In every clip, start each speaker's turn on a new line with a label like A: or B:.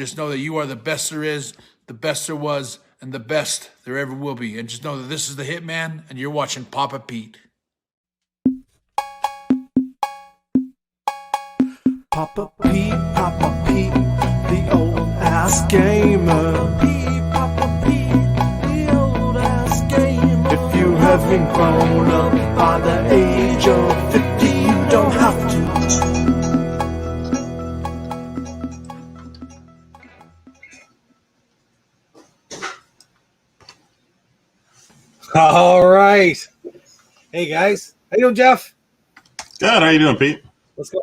A: just know that you are the best there is, the best there was, and the best there ever will be. And just know that this is the Hitman, and you're watching Papa Pete.
B: Papa Pete, the old ass gamer. Papa Pete, the old ass gamer. If you haven't grown up by the age of 50, you don't have to.
C: All right. Hey guys, how you doing, Jeff?
D: Good. How you doing, Pete?
C: Let's go.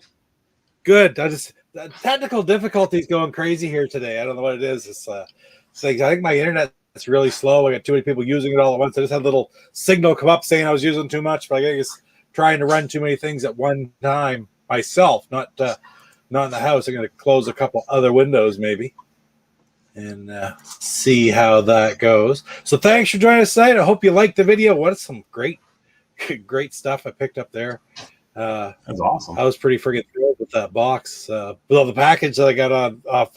C: Good. The technical difficulties going crazy here today. I don't know what it is. It's like I think my internet is really slow. I got too many people using it all at once. I just had a little signal come up saying I was using too much, but I guess trying to run too many things at one time myself, not in the house. I'm going to close a couple other windows maybe and see how that goes. So thanks for joining us tonight. I hope you liked the video. What some great stuff I picked up there.
D: That's awesome.
C: I was pretty freaking thrilled with that box. With all the package that I got off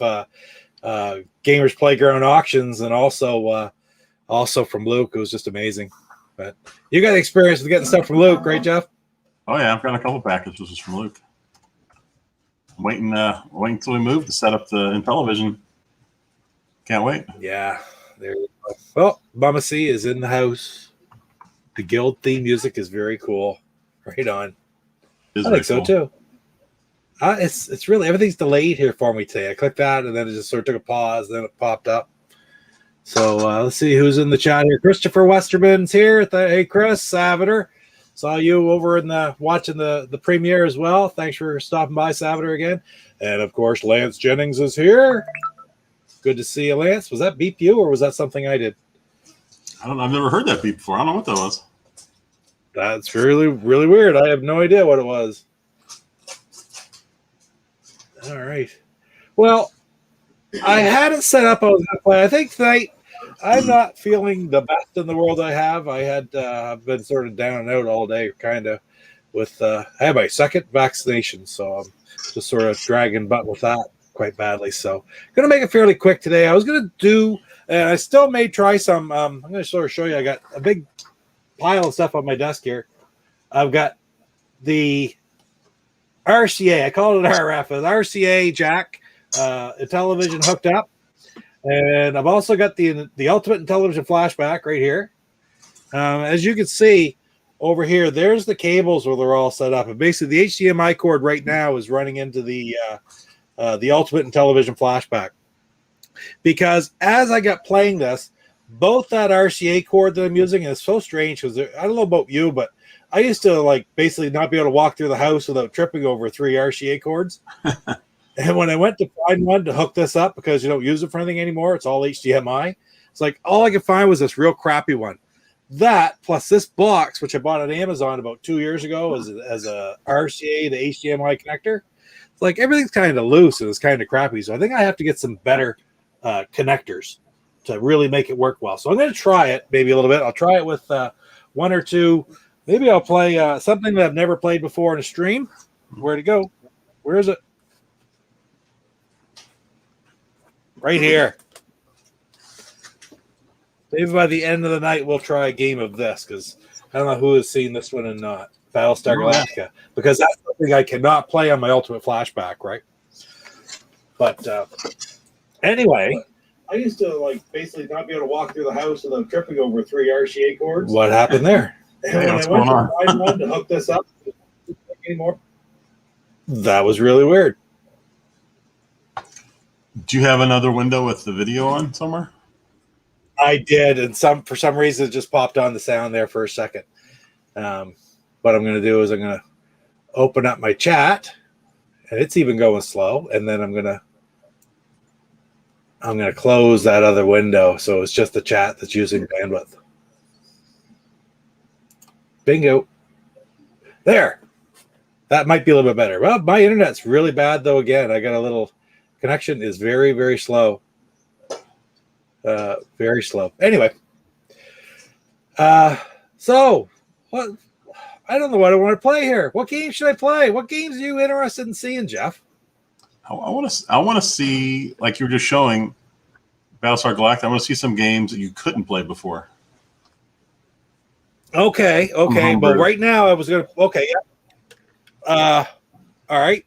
C: Gamers Playground auctions, and also from Luke. It was just amazing. But you got experience with getting stuff from Luke, right, Jeff?
D: Oh yeah, I've got a couple packages from Luke. I'm waiting until we move to set up the Intellivision. Can't wait.
C: Yeah. There you go. Well, Mama C is in the house. The guild theme music is very cool. Right on. I think so too. It's really everything's delayed here for me today. I clicked that and then it just sort of took a pause, then it popped up. So let's see who's in the chat here. Christopher Westerman's here. Hey Chris Savater, saw you over in watching the premiere as well. Thanks for stopping by, Savater, again. And of course, Lance Jennings is here. Good to see you, Lance. Was that beep you or was that something I did?
D: I've never heard that beep before. I don't know what that was.
C: That's really, really weird. I have no idea what it was. All right. Well, I had it set up. I was going to play. I think tonight I'm not feeling the best in the world I have. I've been sort of down and out all day, kind of, with I had my second vaccination, so I'm just sort of dragging butt with that quite badly. So going to make it fairly quick today. I was going to do, and I still may try some. I'm going to sort of show you. I got a big pile of stuff on my desk here. I've got the RCA. I call it RF. An RCA jack, Intellivision hooked up, and I've also got the Ultimate Intellivision flashback right here. As you can see over here, there's the cables where they're all set up, and basically the HDMI cord right now is running into the Ultimate Intellivision flashback. Because as I got playing this, both that RCA cord that I'm using, and it's so strange because I don't know about you, but I used to basically not be able to walk through the house without tripping over 3 RCA cords. And when I went to find one to hook this up, because you don't use it for anything anymore, it's all HDMI. It's like all I could find was this real crappy one. That plus this box, which I bought on Amazon about 2 years ago as a RCA to HDMI connector. It's like everything's kind of loose and it's kind of crappy. So I think I have to get some better connectors to really make it work well. So I'm going to try it maybe a little bit. I'll try it with one or two. Maybe I'll play something that I've never played before in a stream. Where'd it go? Where is it? Right here. Maybe by the end of the night, we'll try a game of this because I don't know who has seen this one and not. Battlestar Galactica. Because that's something I cannot play on my Ultimate Flashback, right? But anyway, I used to basically not be able to walk through the house without tripping over 3 RCA cords. What happened there? And when I went to find one to hook this up anymore, that was really weird.
D: Do you have another window with the video on somewhere?
C: I did, and for some reason it just popped on the sound there for a second. What I'm going to do is I'm going to open up my chat, and it's even going slow, and then I'm going to close that other window so it's just the chat that's using bandwidth. Bingo. There. That might be a little bit better. Well, my internet's really bad, though. Again, I got a little connection is very, very slow. Very slow. Anyway. So, what? I don't know what I want to play here. What game should I play? What games are you interested in seeing, Jeff?
D: I want to see, like you were just showing, Battlestar Galactica. I want to see some games that you couldn't play before.
C: Okay. But right now I was gonna. Okay, yeah. All right.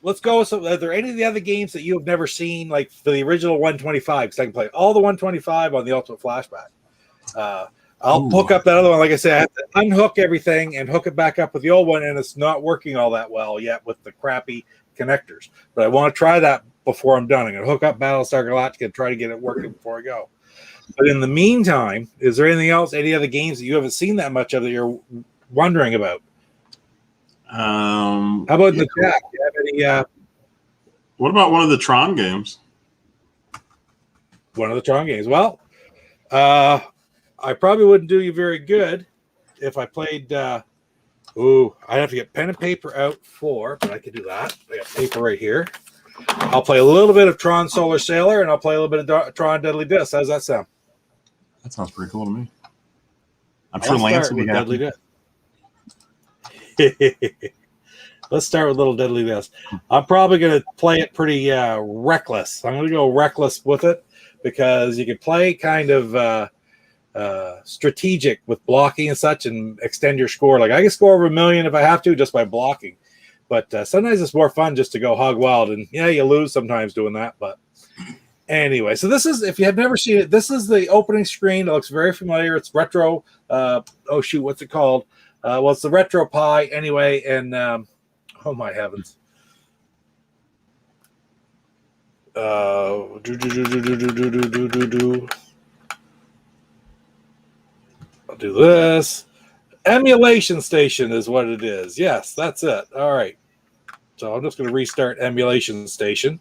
C: Let's go with some. Are there any of the other games that you have never seen, like for the original 125? Because I can play all the 125 on the Ultimate Flashback. I'll hook up that other one. Like I said, I have to unhook everything and hook it back up with the old one, and it's not working all that well yet with the crappy connectors. But I want to try that before I'm done. I'm going to hook up Battlestar Galactica and try to get it working before I go. But in the meantime, is there anything else, any other games that you haven't seen that much of that you're wondering about? How about in the chat? Do you have any?
D: What about one of the Tron games?
C: One of the Tron games. Well, I probably wouldn't do you very good if I played. I'd have to get pen and paper out but I could do that. I got paper right here. I'll play a little bit of Tron Solar Sailor, and I'll play a little bit of Tron Deadly Disc. How's that sound?
D: That sounds pretty cool to me. I'm sure Lance will be happy.
C: Deadly Disc. Let's start with little Deadly Disc. I'm probably going to play it pretty reckless. I'm going to go reckless with it because you can play kind of strategic with blocking and such and extend your score. Like I can score over 1 million if I have to just by blocking. But sometimes it's more fun just to go hog wild. And yeah, you lose sometimes doing that. But anyway, so this is, if you have never seen it, this is the opening screen. It looks very familiar. It's retro. What's it called? Well, it's the Retro Pie anyway. And oh my heavens. I'll do this. Emulation Station is what it is. Yes, that's it. All right. So I'm just going to restart Emulation Station.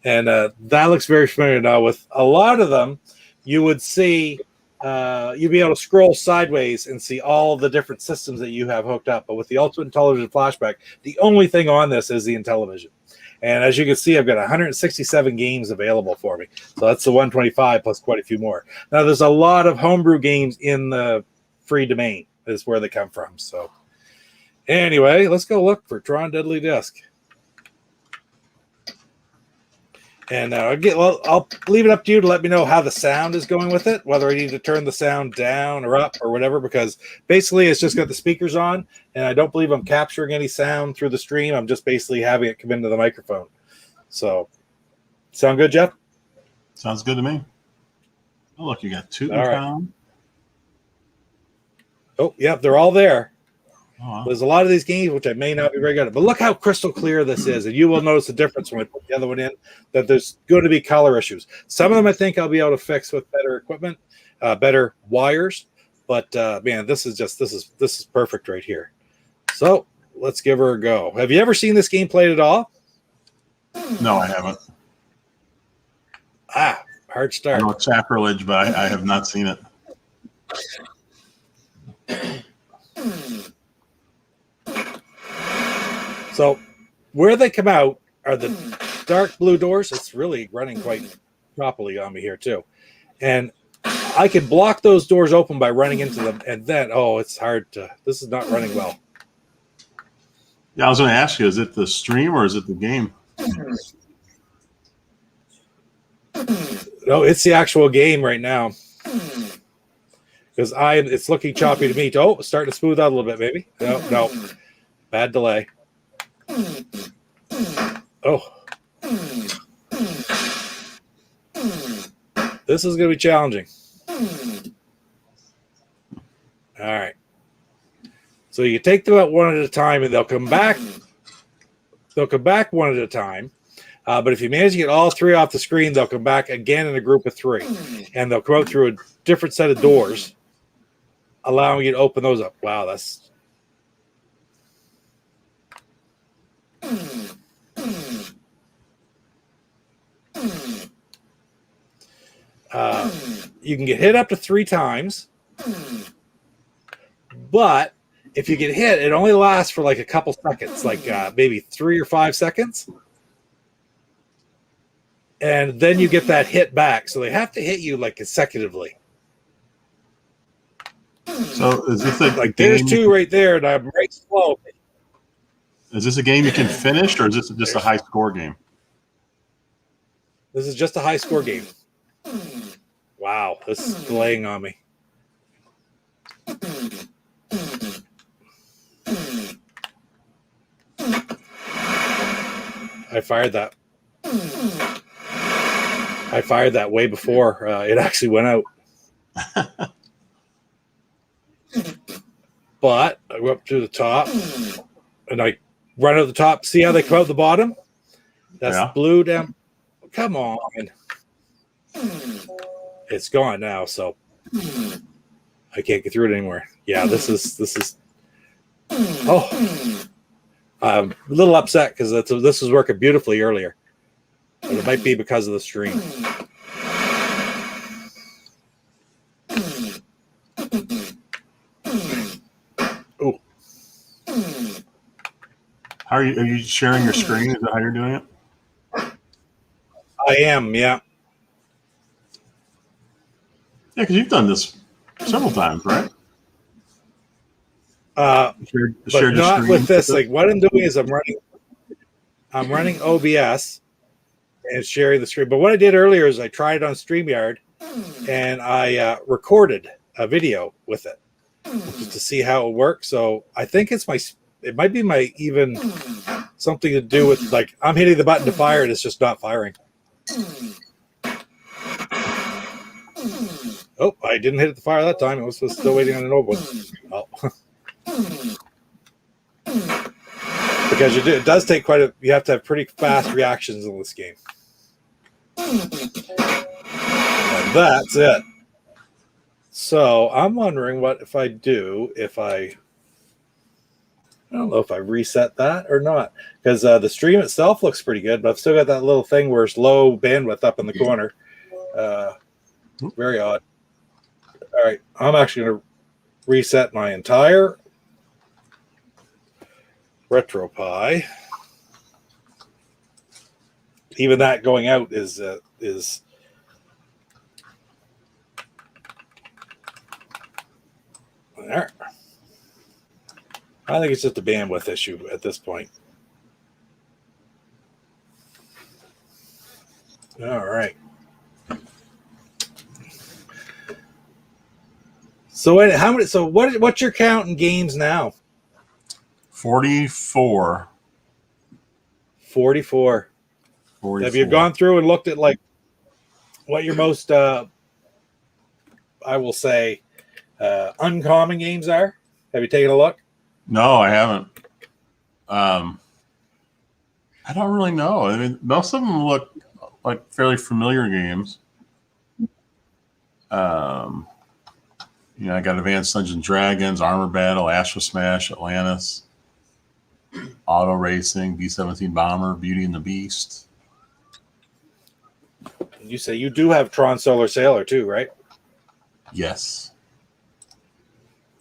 C: And that looks very familiar now. With a lot of them, you would see, you'd be able to scroll sideways and see all the different systems that you have hooked up. But with the Ultimate Intellivision Flashback, the only thing on this is the Intellivision. And as you can see, I've got 167 games available for me. So that's the 125 plus quite a few more. Now, there's a lot of homebrew games in the free domain is where they come from. So anyway, let's go look for Tron Deadly Disc. And I'll leave it up to you to let me know how the sound is going with it, whether I need to turn the sound down or up or whatever, because basically it's just got the speakers on, and I don't believe I'm capturing any sound through the stream. I'm just basically having it come into the microphone. So, sound good, Jeff?
D: Sounds good to me. Oh, look, you got two.
C: All right. Oh, yeah, they're all there. Oh, wow. There's a lot of these games which I may not be very good at, but look how crystal clear this is, and you will notice the difference when I put the other one in. That there's going to be color issues. Some of them I think I'll be able to fix with better equipment, better wires. But man, this is perfect right here. So let's give her a go. Have you ever seen this game played at all?
D: No, I haven't.
C: Hard start.
D: I know it's sacrilege, but I have not seen it.
C: So where they come out are the dark blue doors. It's really running quite properly on me here too. And I can block those doors open by running into them. And then, it's hard to, this is not running well.
D: Yeah, I was going to ask you, is it the stream or is it the game?
C: No, it's the actual game right now. Because it's looking choppy to me. Oh, starting to smooth out a little bit, maybe. No. Bad delay. Oh. This is going to be challenging. All right. So you take them out one at a time, and they'll come back. They'll come back one at a time. But if you manage to get all three off the screen, they'll come back again in a group of three. And they'll come out through a different set of doors, allowing you to open those up. Wow, that's... you can get hit up to 3 times, but if you get hit, it only lasts for like a couple seconds, like maybe 3 or 5 seconds. And then you get that hit back. So they have to hit you like consecutively.
D: So is this like
C: there's 2 right there, and I'm right slow.
D: Is this a game you can finish, or is this just a high score game?
C: This is just a high score game. Wow, this is delaying on me. I fired that. I fired that way before it actually went out. But I go up to the top and I run out the top. See how they come out the bottom? That's blue down. Come on. It's gone now, so I can't get through it anymore. Yeah, this is. Oh, I'm a little upset because this was working beautifully earlier, but it might be because of the stream. Oh,
D: Are you sharing your screen? Is that how you're doing it?
C: I am, yeah.
D: Yeah, because you've done this several times, right?
C: But not with this. Like what I'm doing is I'm running OBS and sharing the screen. But what I did earlier is I tried it on StreamYard and I recorded a video with it just to see how it works. So I think it might be my even something to do with like I'm hitting the button to fire and it's just not firing. Oh, I didn't hit it to fire that time. I was still waiting on an old one. Oh. Because it does take you have to have pretty fast reactions in this game. And that's it. So I'm wondering what if I don't know if I reset that or not. Because the stream itself looks pretty good, but I've still got that little thing where it's low bandwidth up in the corner. Very odd. All right, I'm actually going to reset my entire RetroPie. Even that going out is there. I think it's just a bandwidth issue at this point. All right. So what's your count in games now?
D: 44.
C: 44. Have you gone through and looked at like what your most I will say uncommon games are? Have you taken a look?
D: No, I haven't. I don't really know. I mean, most of them look like fairly familiar games. I got Advanced Dungeons and Dragons, Armor Battle, Astro Smash, Atlantis, Auto Racing, B-17 Bomber, Beauty and the Beast.
C: You say you do have Tron Solar Sailor too, right?
D: Yes.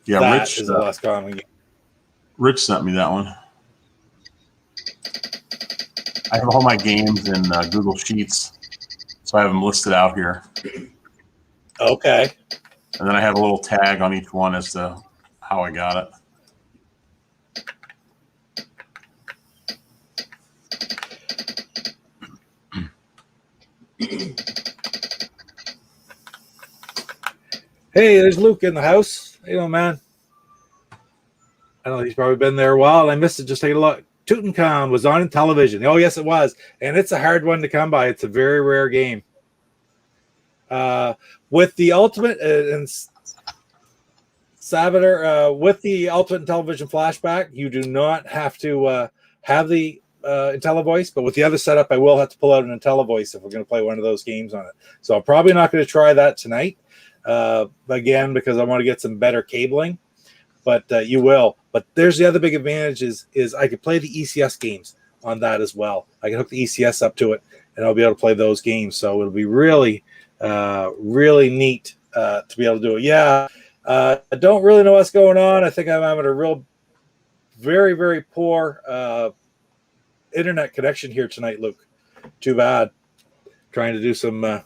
D: Yeah,
C: that
D: Rich
C: is the last common game.
D: Rich sent me that one. I have all my games in Google Sheets, so I have them listed out here.
C: Okay.
D: And then I have a little tag on each one as to how I got
C: it. Hey, there's Luke in the house. How you doing, man? I know he's probably been there a while. I missed it. Just take a look. Tutankhamun was on Intellivision. Oh, yes, it was. And it's a hard one to come by. It's a very rare game. With the Ultimate and Saboteur, with the Ultimate Intellivision flashback, you do not have to have the IntelliVoice, but with the other setup, I will have to pull out an IntelliVoice if we're going to play one of those games on it. So I'm probably not going to try that tonight, again, because I want to get some better cabling, but you will. But there's the other big advantage is I can play the ECS games on that as well. I can hook the ECS up to it, and I'll be able to play those games. So it'll be really, really neat to be able to do it. Yeah, I don't really know what's going on. I think I'm having a very, very poor internet connection here tonight, Luke. Too bad. Trying to do some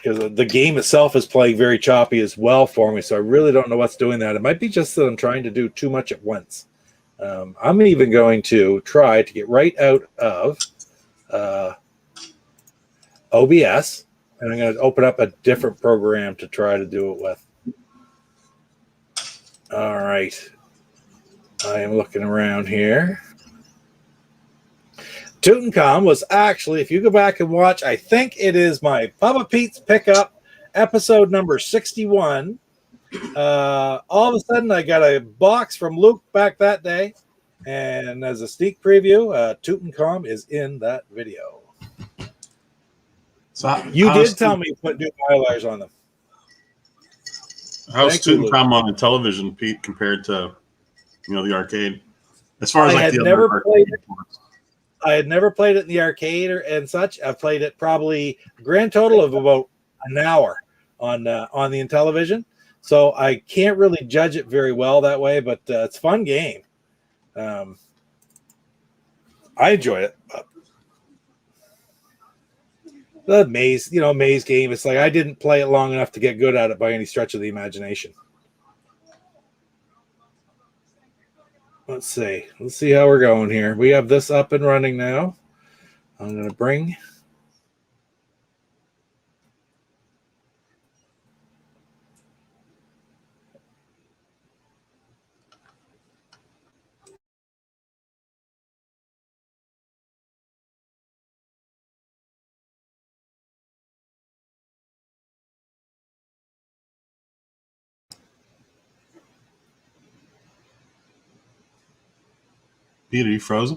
C: because the game itself is playing very choppy as well for me. So I really don't know what's doing that. It might be just that I'm trying to do too much at once. I'm even going to try to get right out of OBS, and I'm going to open up a different program to try to do it with. All right. I am looking around here. Tutankhamun was actually, if you go back and watch, I think it is my Papa Pete's Pickup, episode number 61. All of a sudden, I got a box from Luke back that day. And as a sneak preview, Tutankhamun is in that video.
D: So
C: you did tell me you put new highlighters on them.
D: How's Tutankhamun on Intellivision, Pete, compared to the arcade? As far as
C: I had never played it in the arcade and such. I've played it probably a grand total of about an hour on the Intellivision. So I can't really judge it very well that way, but it's a fun game. I enjoyed it. The maze game. It's like I didn't play it long enough to get good at it by any stretch of the imagination. Let's see how we're going here. We have this up and running now. I'm going to bring.
D: Pete, are you frozen?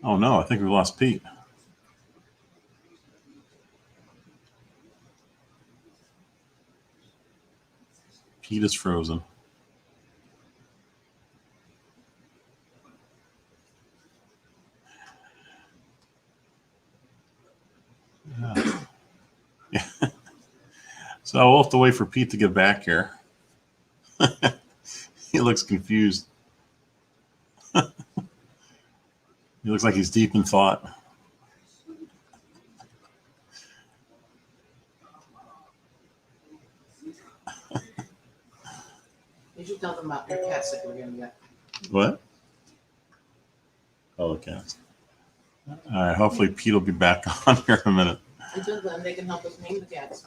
D: Oh no, I think we lost Pete. Pete is frozen. Yeah. So we'll have to wait for Pete to get back here. He looks confused. He looks like he's deep in thought.
E: Did you tell them about your cats that we're going to get?
D: What? Oh, the cats. All right. Hopefully Pete will be back on here in a minute.
E: I told them they can help us name the cats.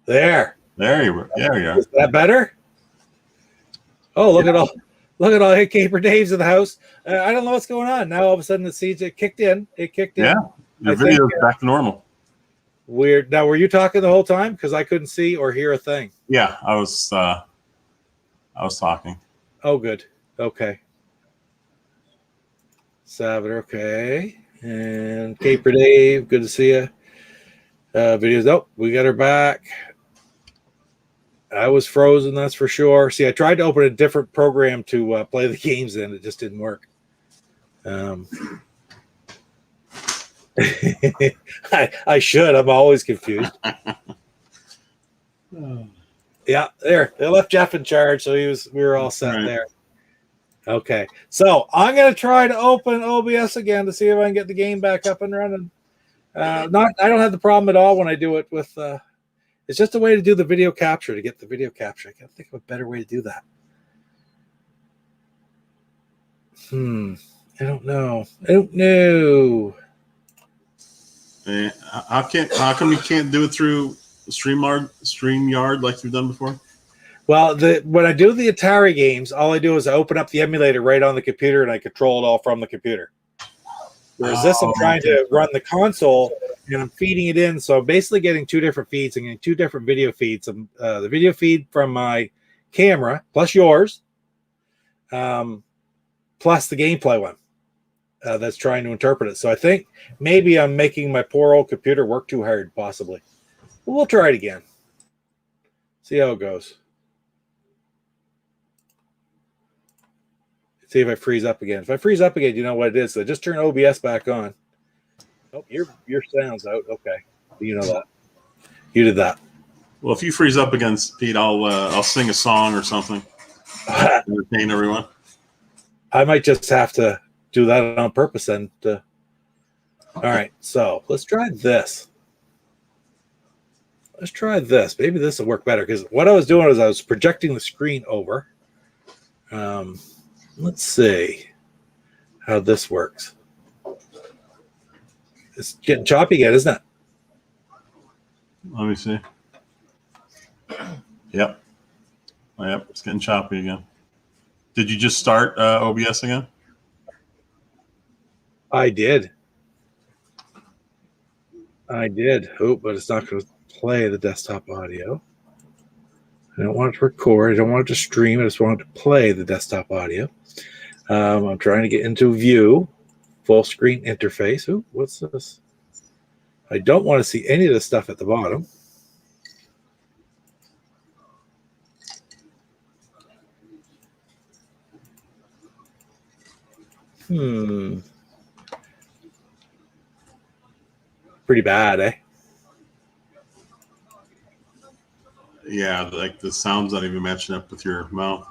C: There
D: you are.
C: Is that better? Oh, look at all hey, Caper Dave's in the house. I don't know what's going on. Now all of a sudden it kicked in.
D: Yeah, your video is back to normal.
C: Weird. Now, were you talking the whole time? Because I couldn't see or hear a thing.
D: Yeah, I was talking.
C: Oh, good. Okay. Savitar, okay. And Caper Dave, good to see you. Videos. Oh, we got her back. I was frozen, that's for sure. See, I tried to open a different program to play the games in. It just didn't work. I should. I'm always confused. Yeah, there. They left Jeff in charge, so we were all set there. Okay. So I'm gonna try to open OBS again to see if I can get the game back up and running. I don't have the problem at all when I do it with it's just a way to do the video capture, to get the video capture. I gotta think of a better way to do that. I don't know.
D: How come you can't do it through StreamYard like you've done before?
C: Well, when I do the Atari games, all I do is I open up the emulator right on the computer and I control it all from the computer. Whereas this, I'm trying to run the console and I'm feeding it in. So I'm basically getting two different feeds. I'm getting two different video feeds. The video feed from my camera, plus yours, plus the gameplay one that's trying to interpret it. So I think maybe I'm making my poor old computer work too hard, possibly. But we'll try it again. See how it goes. See if I freeze up again. If I freeze up again, you know what it is. So just turn OBS back on. Oh, your sound's out. Okay, you know that. You did that.
D: Well, if you freeze up against Pete, I'll sing a song or something. Entertain everyone.
C: I might just have to do that on purpose. And all right, so let's try this. Let's try this. Maybe this will work better, because what I was doing is I was projecting the screen over. Let's see how this works. It's getting choppy again, isn't it?
D: Let me see. Yep. Yep, it's getting choppy again. Did you just start OBS again?
C: I did. Oh, but it's not going to play the desktop audio. I don't want it to record. I don't want it to stream. I just want it to play the desktop audio. I'm trying to get into view, full screen interface. Ooh, what's this? I don't want to see any of the stuff at the bottom. Pretty bad, eh?
D: Yeah, like the sound's not even matching up with your mouth.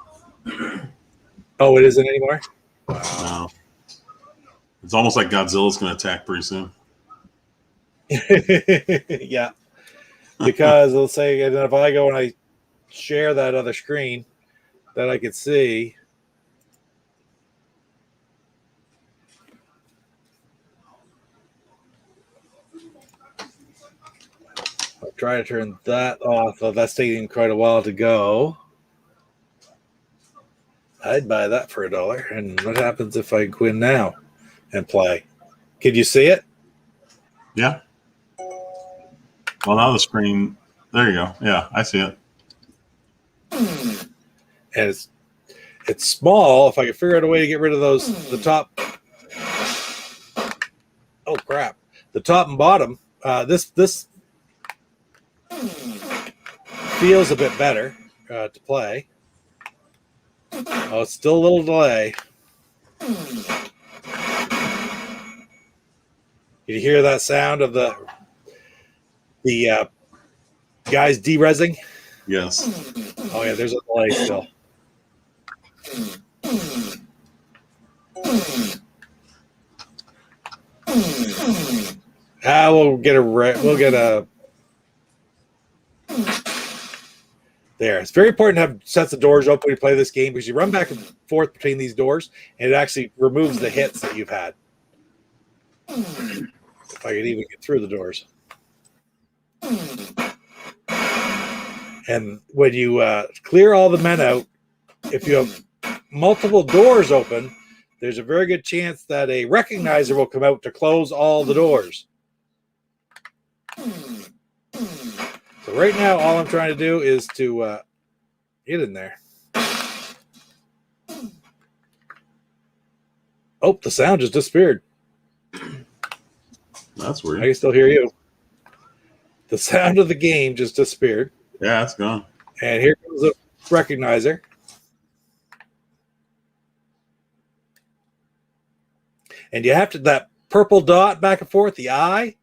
C: Oh, it isn't anymore?
D: No. It's almost like Godzilla's going to attack pretty soon.
C: Yeah. Because let's say, and if I go and I share that other screen that I could see. I'll try to turn that off. Oh, that's taking quite a while to go. I'd buy that for $1. And what happens if I go in now and play? Can you see it?
D: Yeah. Well, now the screen. There you go. Yeah, I see it.
C: And it's small. If I could figure out a way to get rid of those, the top. Oh crap! The top and bottom. This feels a bit better to play. Oh, it's still a little delay. You hear that sound of the guys derezzing?
D: Yes.
C: Oh yeah, there's a delay still. We'll get a. There. It's very important to have sets of doors open when you play this game, because you run back and forth between these doors, and it actually removes the hits that you've had. If I could even get through the doors. And when you clear all the men out, if you have multiple doors open, there's a very good chance that a recognizer will come out to close all the doors. So right now, all I'm trying to do is to get in there. Oh, the sound just disappeared.
D: That's
C: I
D: weird.
C: can still hear you. The sound of the game just disappeared.
D: Yeah, it's gone.
C: And here comes the recognizer. And you have to, that purple dot back and forth, the eye,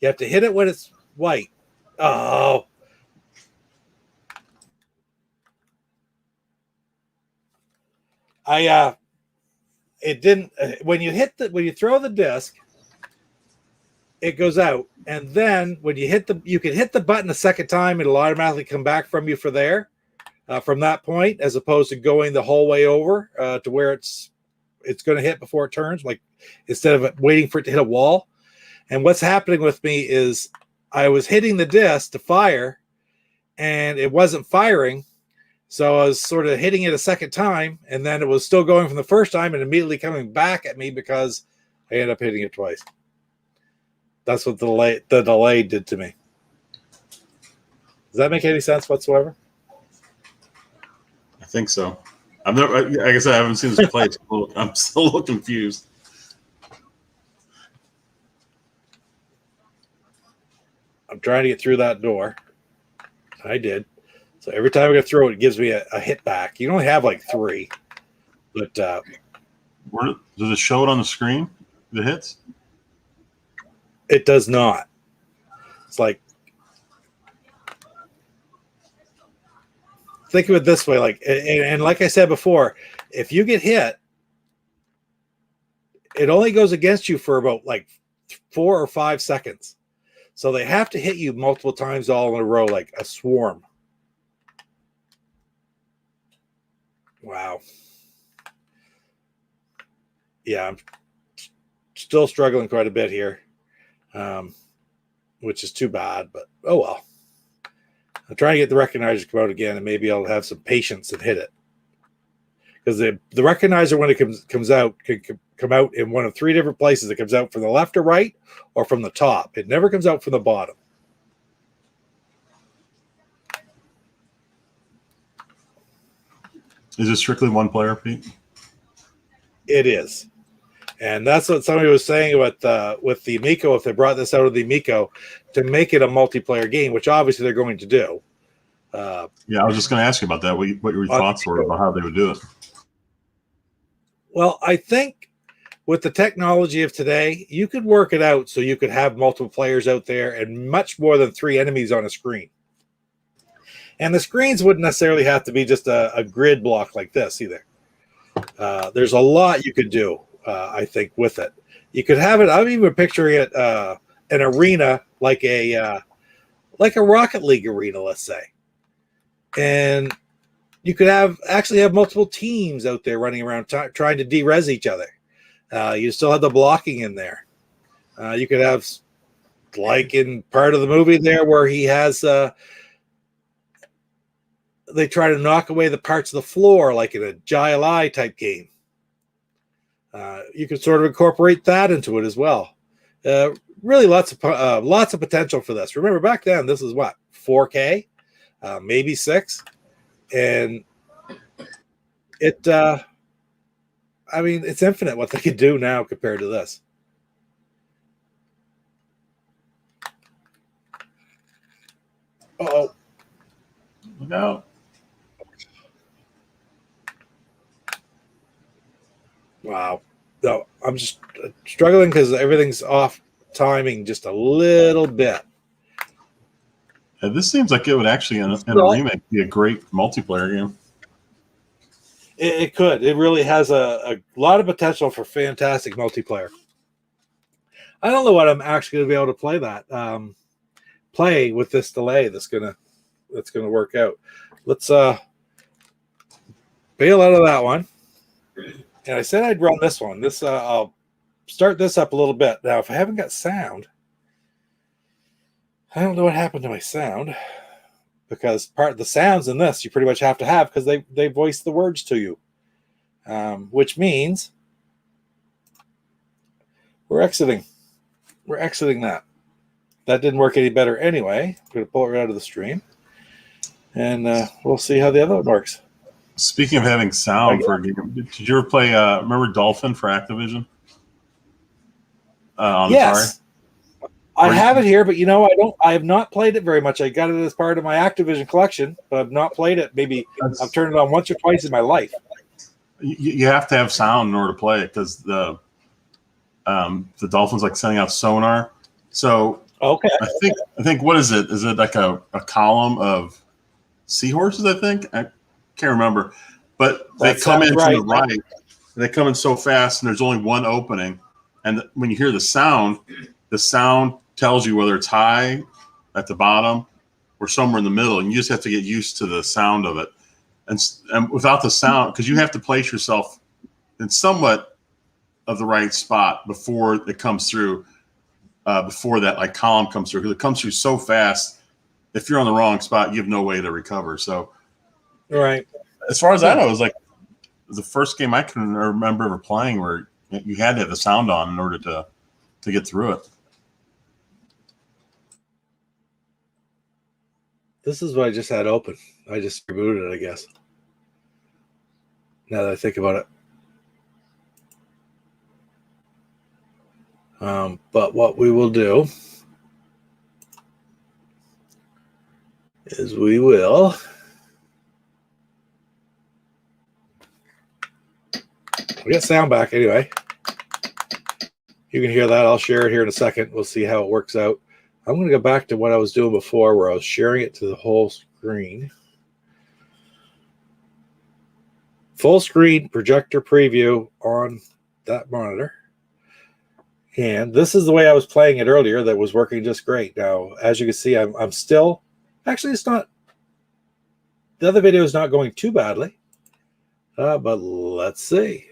C: you have to hit it when it's white. Oh. It didn't, when you throw the disc, it goes out. And then when you can hit the button a second time, it'll automatically come back from you from that point, as opposed to going the whole way over to where it's going to hit before it turns, like instead of waiting for it to hit a wall. And what's happening with me is I was hitting the disc to fire and it wasn't firing. So I was sort of hitting it a second time, and then it was still going from the first time and immediately coming back at me because I ended up hitting it twice. That's what the delay did to me. Does that make any sense whatsoever?
D: I think so. I've never, like I said, I haven't seen this play. I'm still a little confused.
C: I'm trying to get through that door. I did. So every time I go through it gives me a hit back. You only have like 3. But
D: Does it show it on the screen, the hits?
C: it does not. It's like, think of it this way, like, and like I said before, if you get hit it only goes against you for about like 4 or 5 seconds. So they have to hit you multiple times all in a row, like a swarm. Wow. Yeah, I'm still struggling quite a bit here, which is too bad, but oh well. I'll try and get the recognizer to come out again, and maybe I'll have some patience and hit it. Because the recognizer, when it comes out, can come out in one of 3 different places. It comes out from the left or right, or from the top. It never comes out from the bottom.
D: Is it strictly one player, Pete?
C: It is. And that's what somebody was saying with the Amico, if they brought this out of the Amico, to make it a multiplayer game, which obviously they're going to do.
D: Yeah, I was just going to ask you about that. What your thoughts were about how they would do it.
C: Well, I think with the technology of today, you could work it out so you could have multiple players out there and much more than 3 enemies on a screen. And the screens wouldn't necessarily have to be just a grid block like this either. There's a lot you could do, I think, with it. You could have it. I'm even picturing it an arena like a Rocket League arena, let's say, and you could actually have multiple teams out there running around trying to de-res each other. You still have the blocking in there. You could have, like in part of the movie there, where he has. They try to knock away the parts of the floor, like in a GLI type game. You can sort of incorporate that into it as well. Really, lots of potential for this. Remember, back then, this is what, 4K, maybe 6, and it. I mean, it's infinite what they could do now compared to this. Uh-oh.
D: Look out.
C: Wow. No, I'm just struggling because everything's off timing just a little bit.
D: Yeah, this seems like it would actually, in a remake, be a great multiplayer game.
C: It could. It really has a lot of potential for fantastic multiplayer. I don't know what I'm actually going to be able to play with this delay that's gonna work out. Let's bail out of that one. And I said I'd run this one. I'll start this up a little bit. Now, if I haven't got sound, I don't know what happened to my sound, because part of the sounds in this you pretty much have to have because they voice the words to you, which means we're exiting. We're exiting that. That didn't work any better anyway. I'm going to pull it right out of the stream, and we'll see how the other one works.
D: Speaking of having sound for a game, did you ever play? Remember Dolphin for Activision? On
C: yes,
D: Atari?
C: I have it here, but I have not played it very much. I got it as part of my Activision collection, but I've not played it. Maybe I've turned it on once or twice in my life.
D: You have to have sound in order to play it because the Dolphin's like sending out sonar. So
C: okay,
D: I think what is it? Is it like a column of seahorses? I think I can't remember, but they come in from the right. They come in so fast, and there's only one opening. And when you hear the sound tells you whether it's high at the bottom or somewhere in the middle, and you just have to get used to the sound of it. And without the sound, because you have to place yourself in somewhat of the right spot before it comes through, before that like column comes through, because it comes through so fast. If you're on the wrong spot, you have no way to recover. So,
C: right.
D: As far as I know, it was like the first game I can remember ever playing where you had to have the sound on in order to get through it.
C: This is what I just had open. I just rebooted it, I guess. Now that I think about it. But what we will do is we will get sound back anyway. You can hear that. I'll share it here in a second. We'll see how it works out. I'm going to go back to what I was doing before where I was sharing it to the whole screen. Full screen projector preview on that monitor. And this is the way I was playing it earlier that was working just great. Now, as you can see, I'm still... Actually, it's not... The other video is not going too badly. But let's see.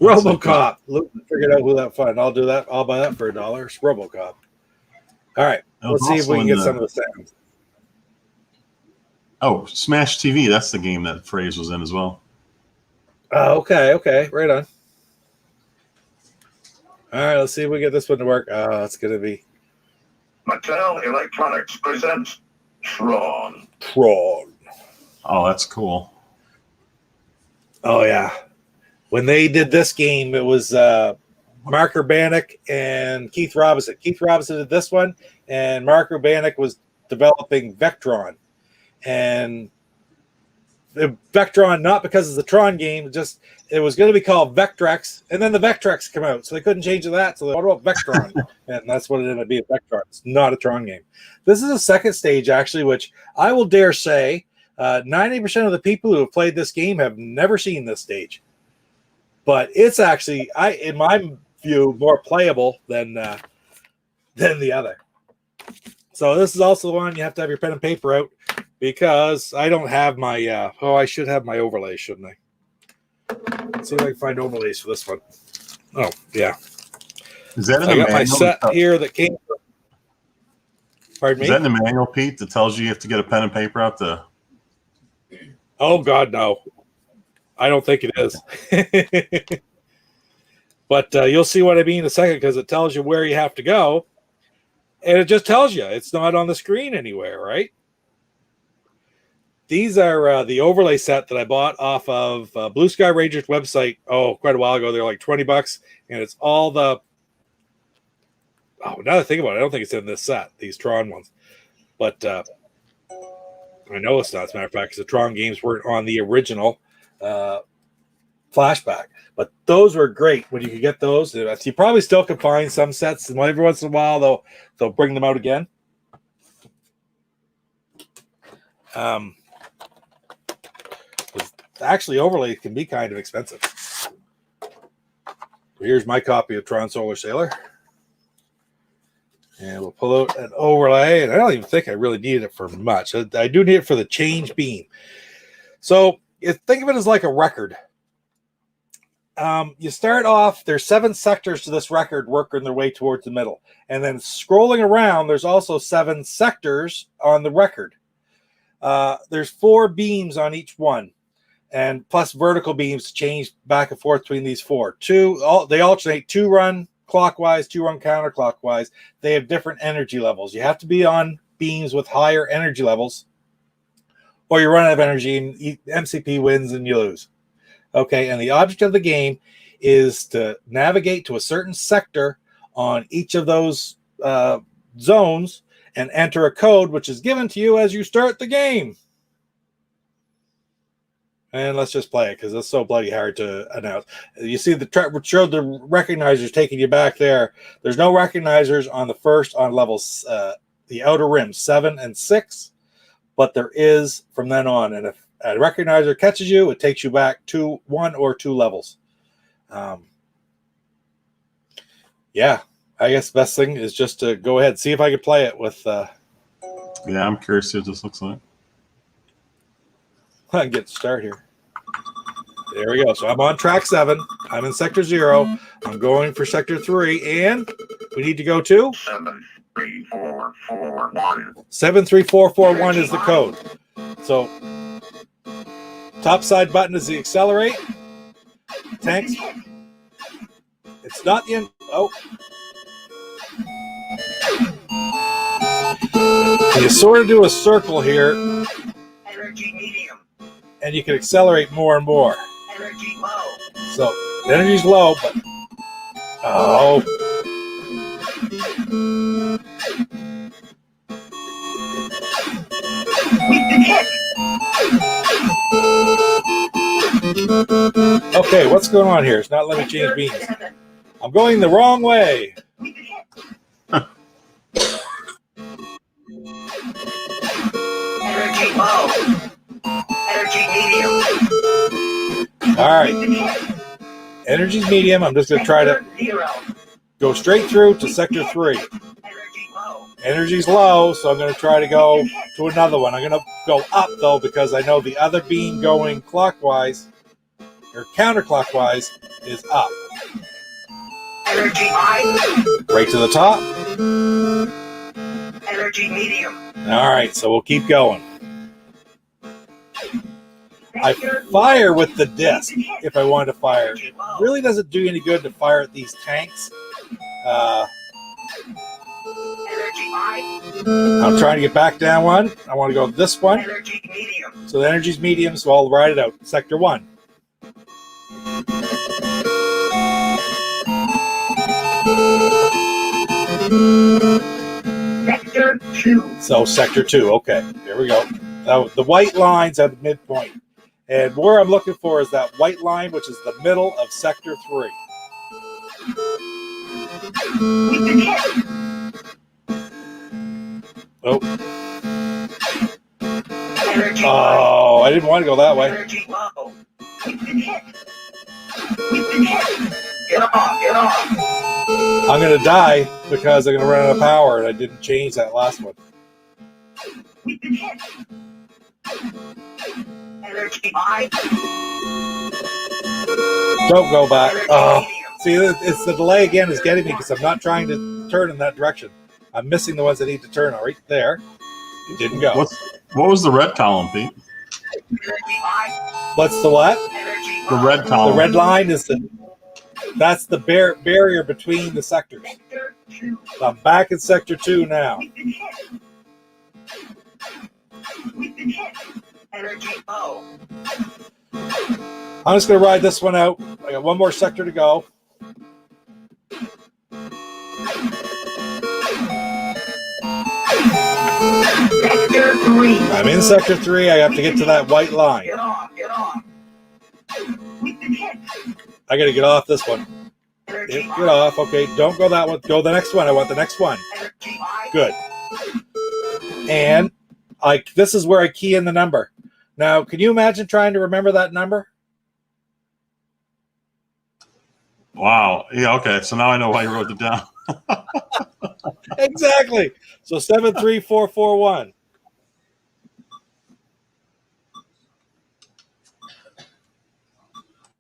C: RoboCop. Look, figured out who that fun. I'll do that. I'll buy that for $1. It's RoboCop. All right. Let's see if we can get some of the sounds.
D: Oh, Smash TV. That's the game that phrase was in as well.
C: Okay. Right on. All right. Let's see if we get this one to work. It's going to be...
F: Mattel Electronics presents Tron.
D: Oh, that's cool.
C: Oh, yeah. When they did this game, it was Mark Urbanek and Keith Robinson. Keith Robinson did this one, and Mark Urbanek was developing Vectron. And the Vectron, not because it's a Tron game, just it was going to be called Vectrex, and then the Vectrex come out, so they couldn't change that. So they what about Vectron? And that's what it ended up being, Vectron. It's not a Tron game. This is a second stage, actually, which I will dare say 90% of the people who have played this game have never seen this stage. But it's actually, in my view, more playable than the other. So this is also the one you have to have your pen and paper out, because I don't have my, I should have my overlay, shouldn't I? Let's see if I can find overlays for this one. Oh, yeah.
D: Is that in
C: I
D: the
C: got my set here that came from... Pardon me?
D: Is that in the manual, Pete, that tells you have to get a pen and paper out to...
C: Oh, God, no. I don't think it is. But you'll see what I mean in a second, because it tells you where you have to go. And it just tells you. It's not on the screen anywhere, right? These are the overlay set that I bought off of Blue Sky Rangers website, quite a while ago. They're like $20, and it's all the... Oh, now that I think about it, I don't think it's in this set, these Tron ones. But I know it's not, as a matter of fact, because the Tron games weren't on the original flashback. But those were great when you could get those. You probably still can find some sets, and every once in a while they'll bring them out again. Actually, overlays can be kind of expensive. Here's my copy of Tron Solar Sailor. And we'll pull out an overlay. And I don't even think I really needed it for much. I do need it for the change beam. So think of it as like a record. You start off, there's 7 sectors to this record working their way towards the middle. And then scrolling around, there's also 7 sectors on the record. There's 4 beams on each one. And plus vertical beams to change back and forth between these 4. They alternate. 2 run clockwise, 2 run counterclockwise. They have different energy levels. You have to be on beams with higher energy levels, or you run out of energy and MCP wins and you lose. Okay, and the object of the game is to navigate to a certain sector on each of those zones and enter a code which is given to you as you start the game. And let's just play it, because it's so bloody hard to announce. You see showed the recognizers taking you back there. There's no recognizers on levels, the outer rim 7 and 6, but there is from then on. And if a recognizer catches you, it takes you back to 1 or 2 levels. Yeah, I guess the best thing is just to go ahead and see if I can play it with.
D: Yeah, I'm curious what this looks like.
C: I can get to start here. There we go. So I'm on track 7. I'm in sector 0. I'm going for sector 3, and we need to go to
F: 73441.
C: 73441 is the code. So top side button is the accelerate. Tanks. It's not the end. Oh. You sort of do a circle here,
F: Energy medium.
C: and you can accelerate more and more.
F: Energy low.
C: So the energy's low, but okay, what's going on here? It's not letting me change beams. I'm going the wrong way.
F: Energy low. Energy medium.
C: All right. Energy's medium. I'm just going to try to
F: Sector 0.
C: go straight through to sector 3.
F: Energy low.
C: Energy's low, so I'm going to try to go to another one. I'm going to go up, though, because I know the other beam going clockwise or counterclockwise is up.
F: Energy high.
C: Right to the top.
F: Energy medium.
C: All right, so we'll keep going. I
F: Sector
C: fire with the disc if I want to fire.
F: Energy
C: It
F: low.
C: really doesn't do any good to fire at these tanks.
F: Energy high.
C: I'm trying to get back down one. I want to go this one.
F: Energy medium.
C: So the energy's medium, so I'll ride it out. Sector 1.
F: Sector 2.
C: So sector 2. Okay, there we go. Now, the white line's at the midpoint. And where I'm looking for is that white line, which is the middle of sector 3.
F: We've been hit.
C: Oh,
F: Energy high.
C: oh, I didn't want to go that way.
F: Energy low. We've been hit. We've been hit. Get off. Get off.
C: I'm going to die because I'm going to run out of power, and I didn't change that last one.
F: We've been hit. Energy high.
C: Don't go back.
F: Energy
C: Oh,
F: medium.
C: see, it's the delay again is getting me because I'm not trying to turn in that direction. I'm missing the ones that need to turn right there. It didn't go.
D: What was the red column, Pete?
F: Energy high.
C: What's the what?
F: Energy
D: The
F: low.
D: red
C: The
D: column.
C: red line is that's the barrier between the sectors.
F: Sector 2.
C: I'm back in sector 2 now.
F: We've been hit. We've been hit. Energy low.
C: I'm just going to ride this one out. I got one more sector to go.
F: Sector 3.
C: I'm in sector 3. I have to get to that white line.
F: Get off. Get off. We've been hit.
C: I got to get off this one.
F: Energy
C: Get
F: high.
C: off. Okay, don't go that one. Go the next one. I want the next one.
F: Energy high.
C: Good. And this is where I key in the number. Now, can you imagine trying to remember that number?
D: Wow. Yeah. Okay. So now I know why you wrote it down.
C: Exactly. So 73441.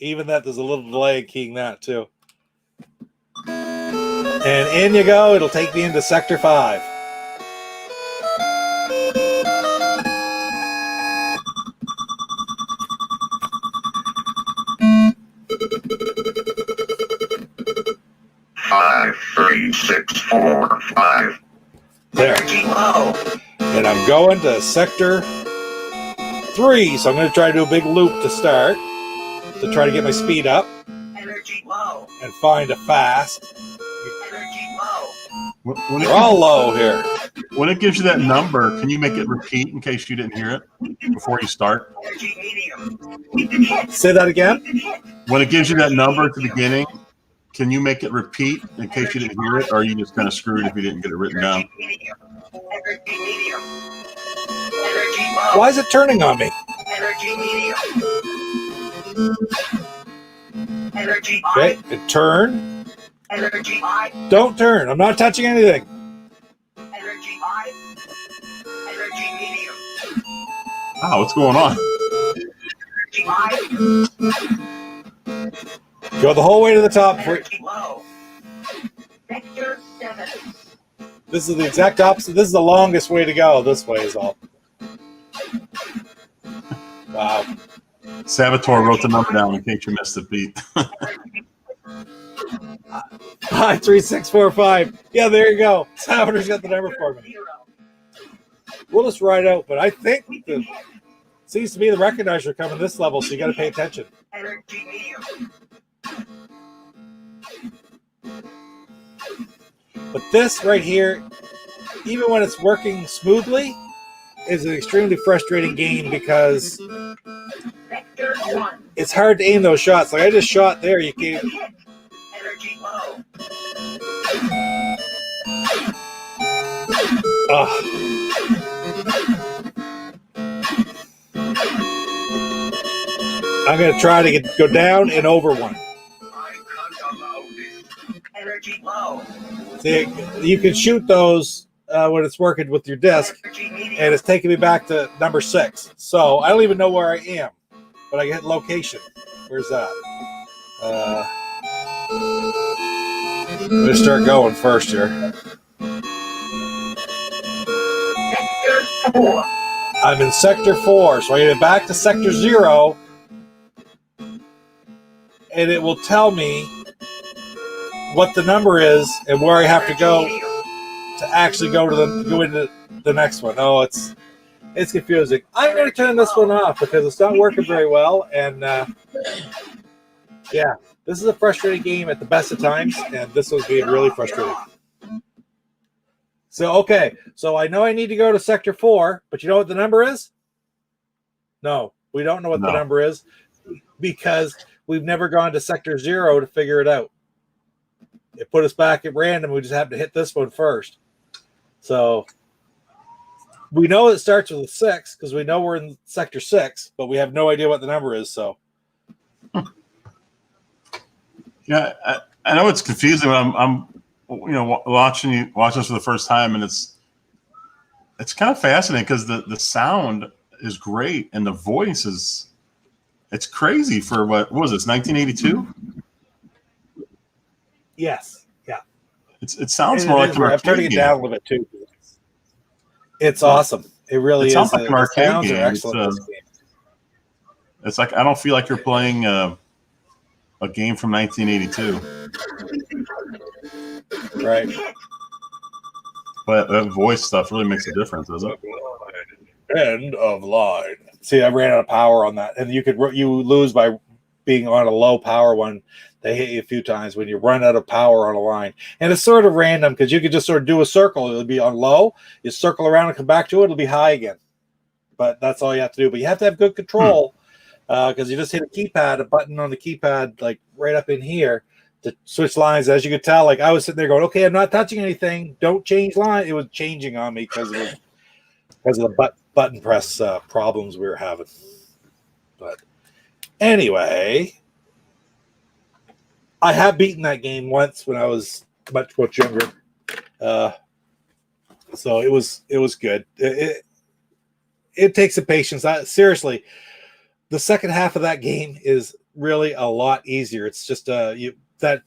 C: Even that, there's a little delay in keying that too. And in you go. It'll take me into sector 5.
F: Five, 3, 6, 4, 5.
C: There.
F: Energy low.
C: And I'm going to sector 3. So I'm going to try to do a big loop to start to try to get my speed up
F: Energy low.
C: and find a fast.
F: Energy low.
D: When
C: They're all low here.
D: when it gives you that number, can you make it repeat in case you didn't hear it before you start?
F: Energy medium. We've been hit.
C: Say that again.
F: We've been hit.
D: When it gives you that number at the beginning, can you make it repeat in case you didn't hear it, or are you just kind of screwed if you didn't get it written down?
F: Energy medium. Energy medium. Energy low.
C: Why is it turning on me?
F: Energy medium. Energy high.
C: Okay, and turn.
F: Energy high.
C: Don't turn. I'm not touching anything.
F: Energy high. Energy medium.
D: Wow, what's going on?
F: Energy high.
C: Go the whole way to the top.
F: Energy low. Sector 7.
C: This is the exact opposite. This is the longest way to go. This way is all. Wow.
D: Saboteur wrote the number down in case you missed it, Pete.
C: 53645. Yeah, there you go. Saboteur's got the number for me. We'll just ride out, but I think seems to me the recognizer coming this level, so you got to pay attention.
F: Energy medium.
C: But this right here, even when it's working smoothly, is an extremely frustrating game because
F: Sector 1.
C: it's hard to aim those shots. Like I just shot there, you can't.
F: Energy low.
C: I'm gonna try to go down and over one.
F: Energy low.
C: See, you can shoot those when it's working with your disc,
F: Energy medium.
C: and it's taking me back to number 6. So I don't even know where I am, but I hit location. Where's that? Let's start going first here.
F: Sector 4.
C: I'm in sector 4, so I get back to sector 0, and it will tell me what the number is and where I have to go to actually go into the next one. Oh, it's confusing. I'm going to turn this one off because it's not working very well, and yeah, this is a frustrating game at the best of times, and this was being really frustrating. So, okay, so I know I need to go to sector 4, but you know what the number is? No, we don't know what the number is because we've never gone to sector 0 to figure it out. It put us back at random. We just have to hit this one first. So we know it starts with a 6 because we know we're in sector 6, but we have no idea what the number is. So
D: Yeah, I know it's confusing, but I'm watching this for the first time, and it's kind of fascinating because the sound is great and the voice is crazy for what was it? 1982.
C: yes, yeah,
D: It sounds more like an arcade
C: I'm turning it
D: game.
C: down a little bit too. It's awesome. It really
D: It
C: is.
D: sounds like an arcade
C: sounds
D: game.
C: are excellent in this game.
D: It's like I don't feel like you're playing a game from 1982.
C: Right.
D: But that voice stuff really makes a difference, doesn't it?
C: End of line. See, I ran out of power on that, and you lose by being on a low power one. They hit you a few times when you run out of power on a line, and it's sort of random because you could just sort of do a circle. It'll be on low, you circle around and come back to it. It'll be high again, but that's all you have to do. But you have to have good control because you just hit a button on the keypad, like right up in here to switch lines. As you could tell, like I was sitting there going, "Okay, I'm not touching anything. Don't change line." It was changing on me because of the button press problems we were having. But anyway, I have beaten that game once when I was much younger, so it was good. It takes some patience. Seriously, the second half of that game is really a lot easier. It's just that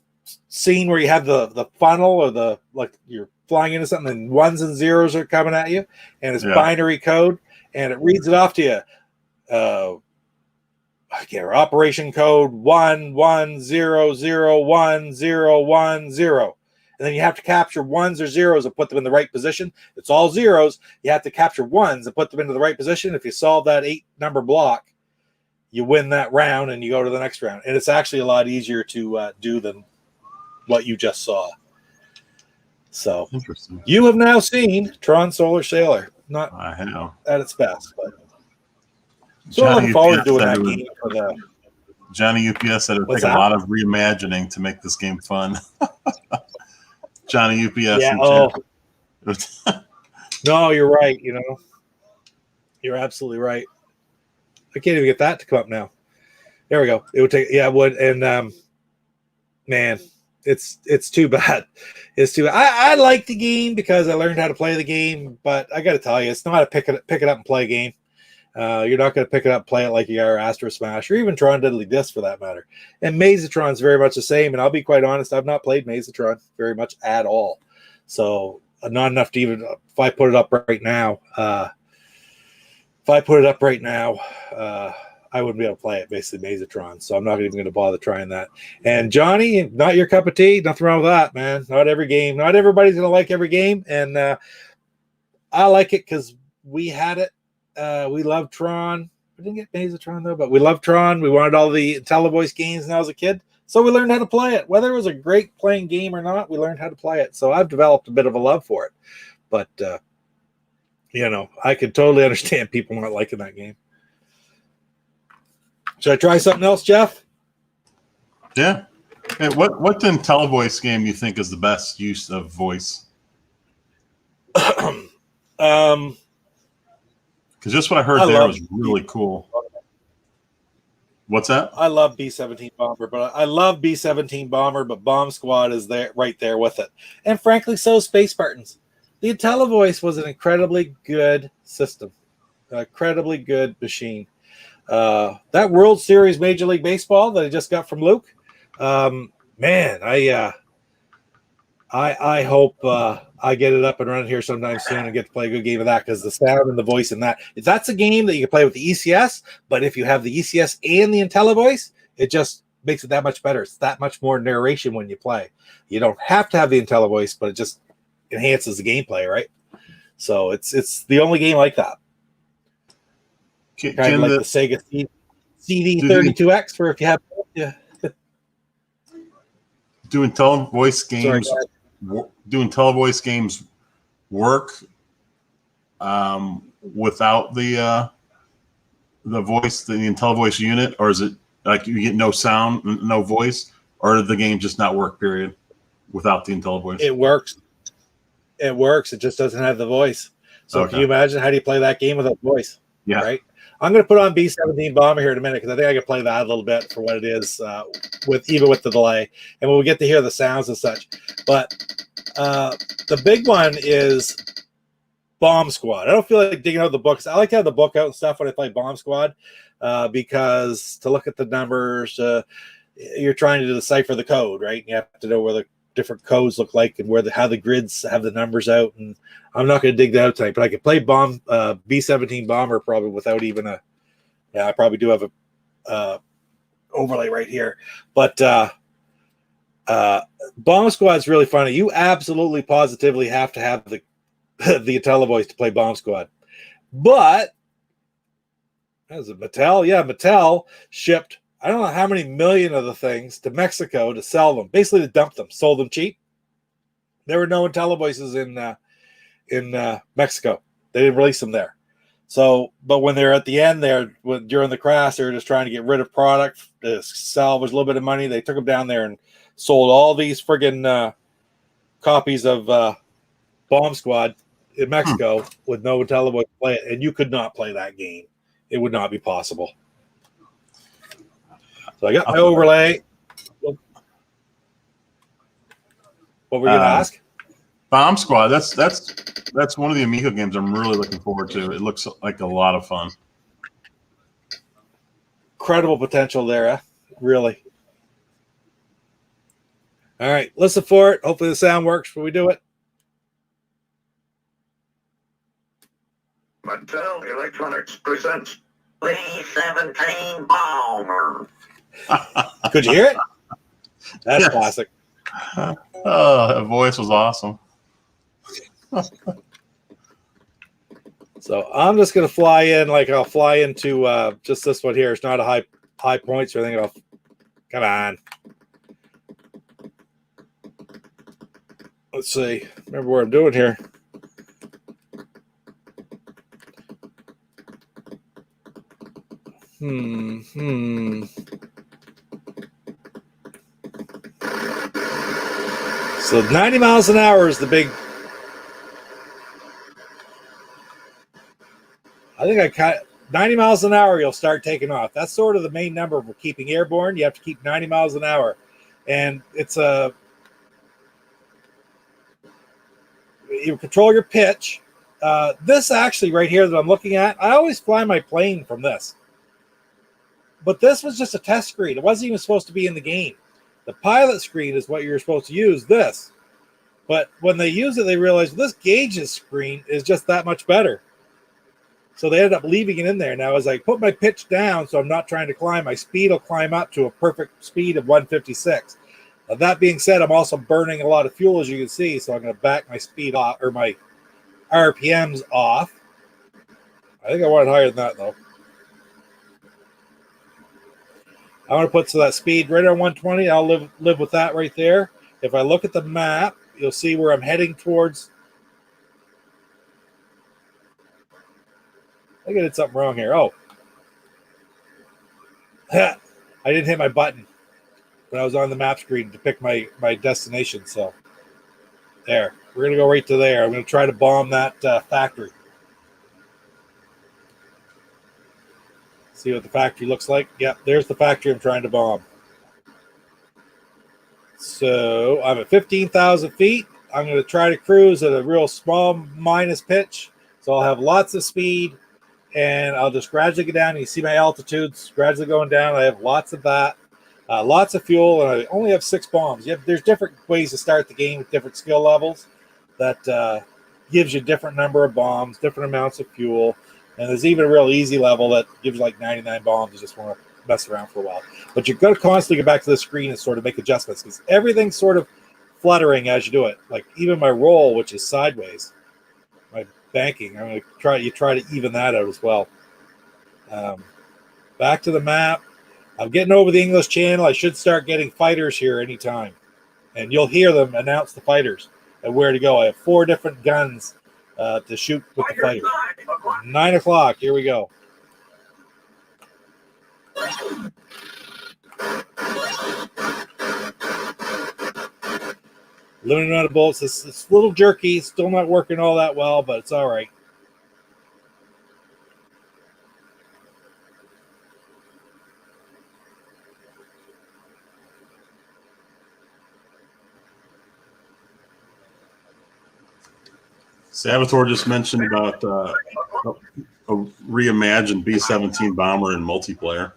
C: scene where you have the funnel or you're flying into something and ones and zeros are coming at you, and it's binary code, and it reads it off to you. Operation code 11001010, and then you have to capture ones or zeros and put them in the right position. It's all zeros. You have to capture ones and put them into the right position. If you solve that 8-number block, you win that round and you go to the next round. And it's actually a lot easier to do than what you just saw. So
D: Interesting.
C: You have now seen Tron Solar Sailor. Not
D: I know.
C: at its best, but so I'm looking forward to doing that game for the
D: Johnny UPS said it would take a lot of reimagining to make this game fun. Johnny UPS.
C: Yeah. No, you're right. You're absolutely right. I can't even get that to come up now. There we go. It would take. Yeah, it would. And man, it's too bad. It's too. I like the game because I learned how to play the game, but I got to tell you, it's not a pick it up and play game. You're not going to pick it up, play it like you are Astro Smash or even Tron Deadly Disc for that matter. And Mazatron's very much the same. And I'll be quite honest, I've not played Mazatron very much at all. So not enough to even, if I put it up right now, I wouldn't be able to play it, basically Mazatron. So I'm not even going to bother trying that. And Johnny, not your cup of tea. Nothing wrong with that, man. Not everybody's going to like every game. And I like it because we had it. We love Tron. We didn't get Mazatron though, but we love Tron. We wanted all the Intellivoice games when I was a kid, so we learned how to play it. Whether it was a great playing game or not, we learned how to play it. So I've developed a bit of a love for it. But I could totally understand people not liking that game. Should I try something else, Jeff?
D: Yeah. Hey, what Intellivoice game you think is the best use of voice?
C: Because
D: just what I heard there was really cool. What's that?
C: I love B-17 Bomber, but Bomb Squad is there, right there with it. And frankly, so is Space Spartans. The IntelliVoice was an incredibly good system, an incredibly good machine. That World Series Major League Baseball that I just got from Luke, man, I hope I get it up and running here sometime soon and get to play a good game of that, because the sound and the voice in that's a game that you can play with the ECS, but if you have the ECS and the IntelliVoice, it just makes it that much better. It's that much more narration when you play. You don't have to have the IntelliVoice, but it just enhances the gameplay, right? So it's the only game like that. Kind of like the Sega CD32X, for if you have. Yeah.
D: Do IntelliVoice games work without the voice, the IntelliVoice unit, or is it like you get no sound, no voice, or did the game just not work? Period. Without the IntelliVoice,
C: it works. It works. It just doesn't have the voice. So Can you imagine, how do you play that game without voice?
D: Yeah.
C: Right. I'm going to put on B-17 Bomber here in a minute, because I think I can play that a little bit for what it is, even with the delay, and when we get to hear the sounds and such. But the big one is Bomb Squad. I don't feel like digging out the books. I like to have the book out and stuff when I play Bomb Squad, because to look at the numbers, you're trying to decipher the code, right? You have to know where the different codes look like and how the grids have the numbers out. And I'm not going to dig that out tonight, but I could play B-17 Bomber probably without even I probably do have a overlay right here. But Bomb Squad is really funny. You absolutely positively have to have the IntelliVoice to play Bomb Squad. But as a Mattel, Mattel shipped, I don't know how many million of the things to Mexico to sell them, basically to dump them, sold them cheap. There were no IntelliVoices in Mexico. They didn't release them there. So, but when they're at the end there, during the crash, they were just trying to get rid of product to salvage a little bit of money. They took them down there and sold all these friggin' copies of Bomb Squad in Mexico with no IntelliVoice to play it, and you could not play that game. It would not be possible. So I got my overlay. What were you going to ask?
D: Bomb Squad. That's one of the Amigo games I'm really looking forward to. It looks like a lot of fun.
C: Incredible potential there, really. All right, listen for it. Hopefully the sound works when we do it.
F: Mattel Electronics presents B-17 Bomber.
C: Could you hear it? That's
D: Yes.
C: classic.
D: Oh, that voice was awesome.
C: So I'm just going to fly in, like I'll fly into just this one here. It's not a high points or anything. Come on. Let's see. Remember what I'm doing here. So 90 miles an hour is the big. I think I cut 90 miles an hour. You'll start taking off. That's sort of the main number for keeping airborne. You have to keep 90 miles an hour, and it's you control your pitch. This actually right here that I'm looking at, I always fly my plane from this. But this was just a test screen. It wasn't even supposed to be in the game. The pilot screen is what you're supposed to use, this. But when they use it, they realized this gauges screen is just that much better. So they ended up leaving it in there. Now, as I put my pitch down, so I'm not trying to climb, my speed will climb up to a perfect speed of 156. Now, that being said, I'm also burning a lot of fuel, as you can see, so I'm going to back my speed off, or my RPMs off. I think I want it higher than that, though. I want to put that speed right on 120. I'll live with that right there. If I look at the map, you'll see where I'm heading towards. I think I did something wrong here. Oh. I didn't hit my button when I was on the map screen to pick my destination. So there. We're going to go right to there. I'm going to try to bomb that factory. See what the factory looks like? Yep, there's the factory I'm trying to bomb. So I'm at 15,000 feet. I'm going to try to cruise at a real small minus pitch. So I'll have lots of speed, and I'll just gradually get down. You see my altitudes gradually going down. I have lots of that, lots of fuel, and I only have 6 bombs. There's different ways to start the game with different skill levels that gives you different number of bombs, different amounts of fuel. And there's even a real easy level that gives you like 99 bombs. You just want to mess around for a while. But you've got to constantly get back to the screen and sort of make adjustments because everything's sort of fluttering as you do it. Like even my roll, which is sideways, my banking, I'm going to try to even that out as well. Back to the map. I'm getting over the English Channel. I should start getting fighters here anytime. And you'll hear them announce the fighters and where to go. I have 4 different guns to shoot with the fighter. 9 o'clock. Here we go. Limited amount of bullets. It's a little jerky. Still not working all that well, but it's all right.
D: Salvatore just mentioned about a reimagined B-17 bomber in multiplayer.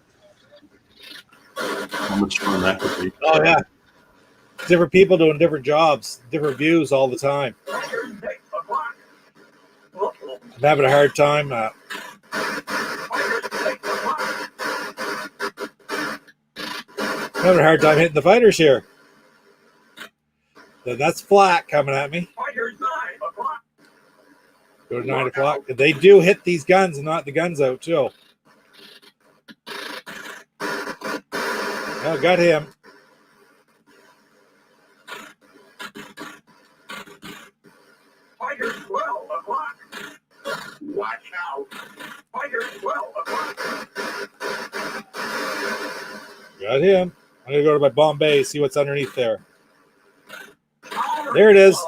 D: How much fun that could be.
C: Oh, yeah. Different people doing different jobs, different views all the time. I'm having a hard time. Having a hard time hitting the fighters here. That's flak coming at me. Go to 9 o'clock. They do hit these guns and knock the guns out too. Oh, got him.
F: Fighters 12 o'clock. Watch out. Fighters 12 o'clock.
C: Got him. I'm going to go to my Bombay, see what's underneath there. There it is.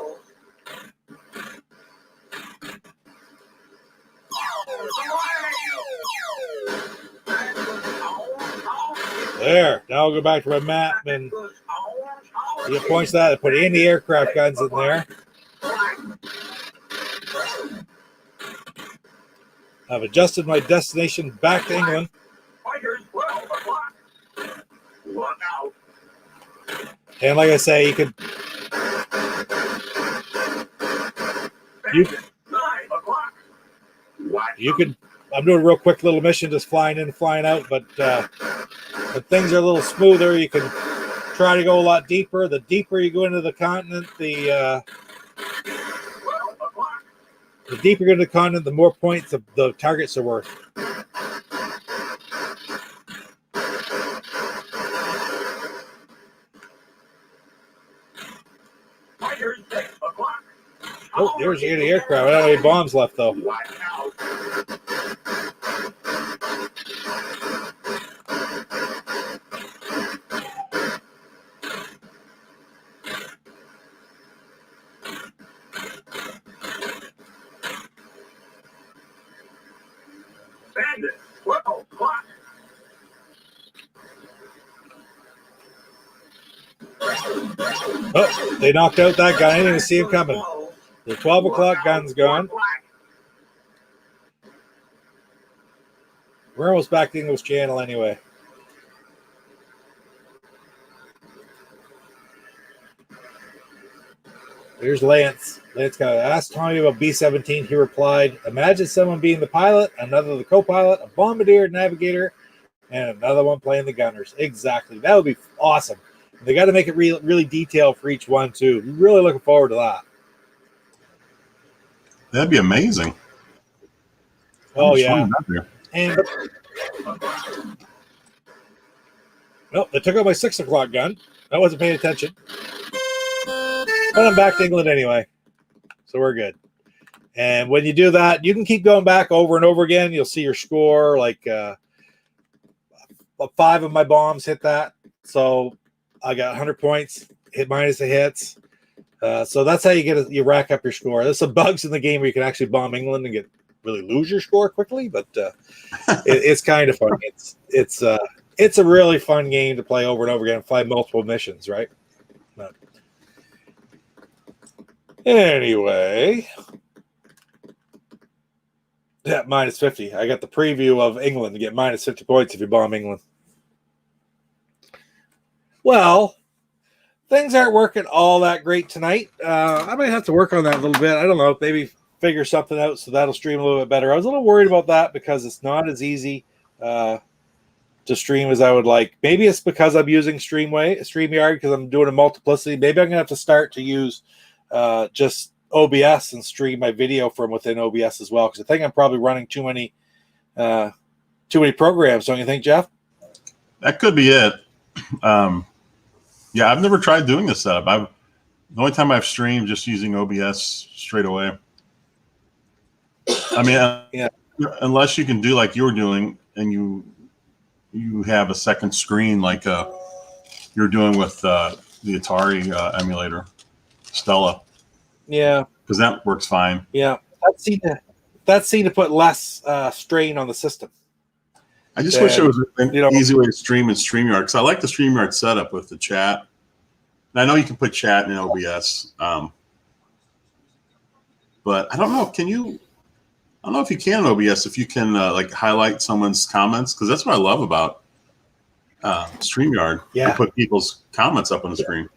C: There. Now I'll go back to my map and it points that. I put anti-aircraft guns in there. I've adjusted my destination back to England. And like I say, you could I'm doing a real quick little mission, just flying in, flying out, but when things are a little smoother, you can try to go a lot deeper. The deeper you go into the continent, the deeper you go into the continent, the more points the targets are worth. Oh, there's the aircraft. I don't have any bombs left, though.
F: Bandit 12 o'clock.
C: Oh, they knocked out that guy. I didn't even see him coming. The 12 o'clock gun's gone. We're almost back to English Channel anyway. Here's Lance. Lance got asked Tommy about B-17. He replied, imagine someone being the pilot, another the co-pilot, a bombardier, navigator, and another one playing the gunners. Exactly. That would be awesome. They got to make it really detailed for each one, too. Really looking forward to that.
D: That'd be amazing.
C: Oh, yeah. And well, they took out my 6 o'clock gun. I wasn't paying attention. But I'm back to England anyway. So we're good. And when you do that, you can keep going back over and over again. You'll see your score. Like 5 of my bombs hit that. So I got 100 points, hit minus the hits. So that's how you rack up your score. There's some bugs in the game where you can actually bomb England and get really lose your score quickly, but it's kind of fun. It's a really fun game to play over and over again, play multiple missions, right? But anyway, yeah, minus 50. I got the preview of England to get minus 50 points if you bomb England. Well, things aren't working all that great tonight. I might have to work on that a little bit. I don't know. Maybe figure something out so that'll stream a little bit better. I was a little worried about that because it's not as easy to stream as I would like. Maybe it's because I'm using StreamYard because I'm doing a multiplicity. Maybe I'm going to have to start to use just OBS and stream my video from within OBS as well, because I think I'm probably running too many programs. Don't you think, Jeff?
D: That could be it. Yeah, I've never tried doing this setup. The only time I've streamed just using OBS straight away. I mean,
C: yeah.
D: Unless you can do like you were doing, and you have a second screen like you're doing with the Atari emulator, Stella.
C: Yeah,
D: because that works fine.
C: Yeah, that seemed to put less strain on the system.
D: I just wish there was an easy way to stream in StreamYard, because I like the StreamYard setup with the chat. And I know you can put chat in OBS, but I don't know. Can you? I don't know if you can in OBS, if you can like highlight someone's comments, because that's what I love about StreamYard.
C: Yeah,
D: you put people's comments up on the screen.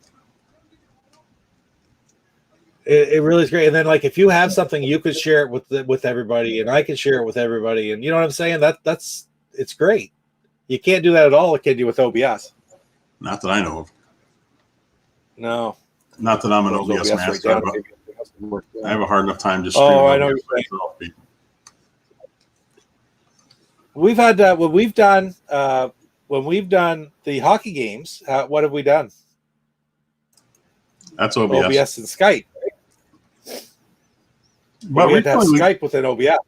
C: It really is great. And then, like, if you have something, you could share it with everybody, and I can share it with everybody. And you know what I'm saying? It's great. You can't do that at all. It can do with OBS.
D: Not that I know of.
C: No.
D: Not that I'm an OBS master. I have a hard enough time just streaming.
C: I know what you're saying. We've had when we've done the hockey games. What have we done?
D: That's OBS.
C: OBS and Skype.
D: But
C: we had to have Skype within OBS.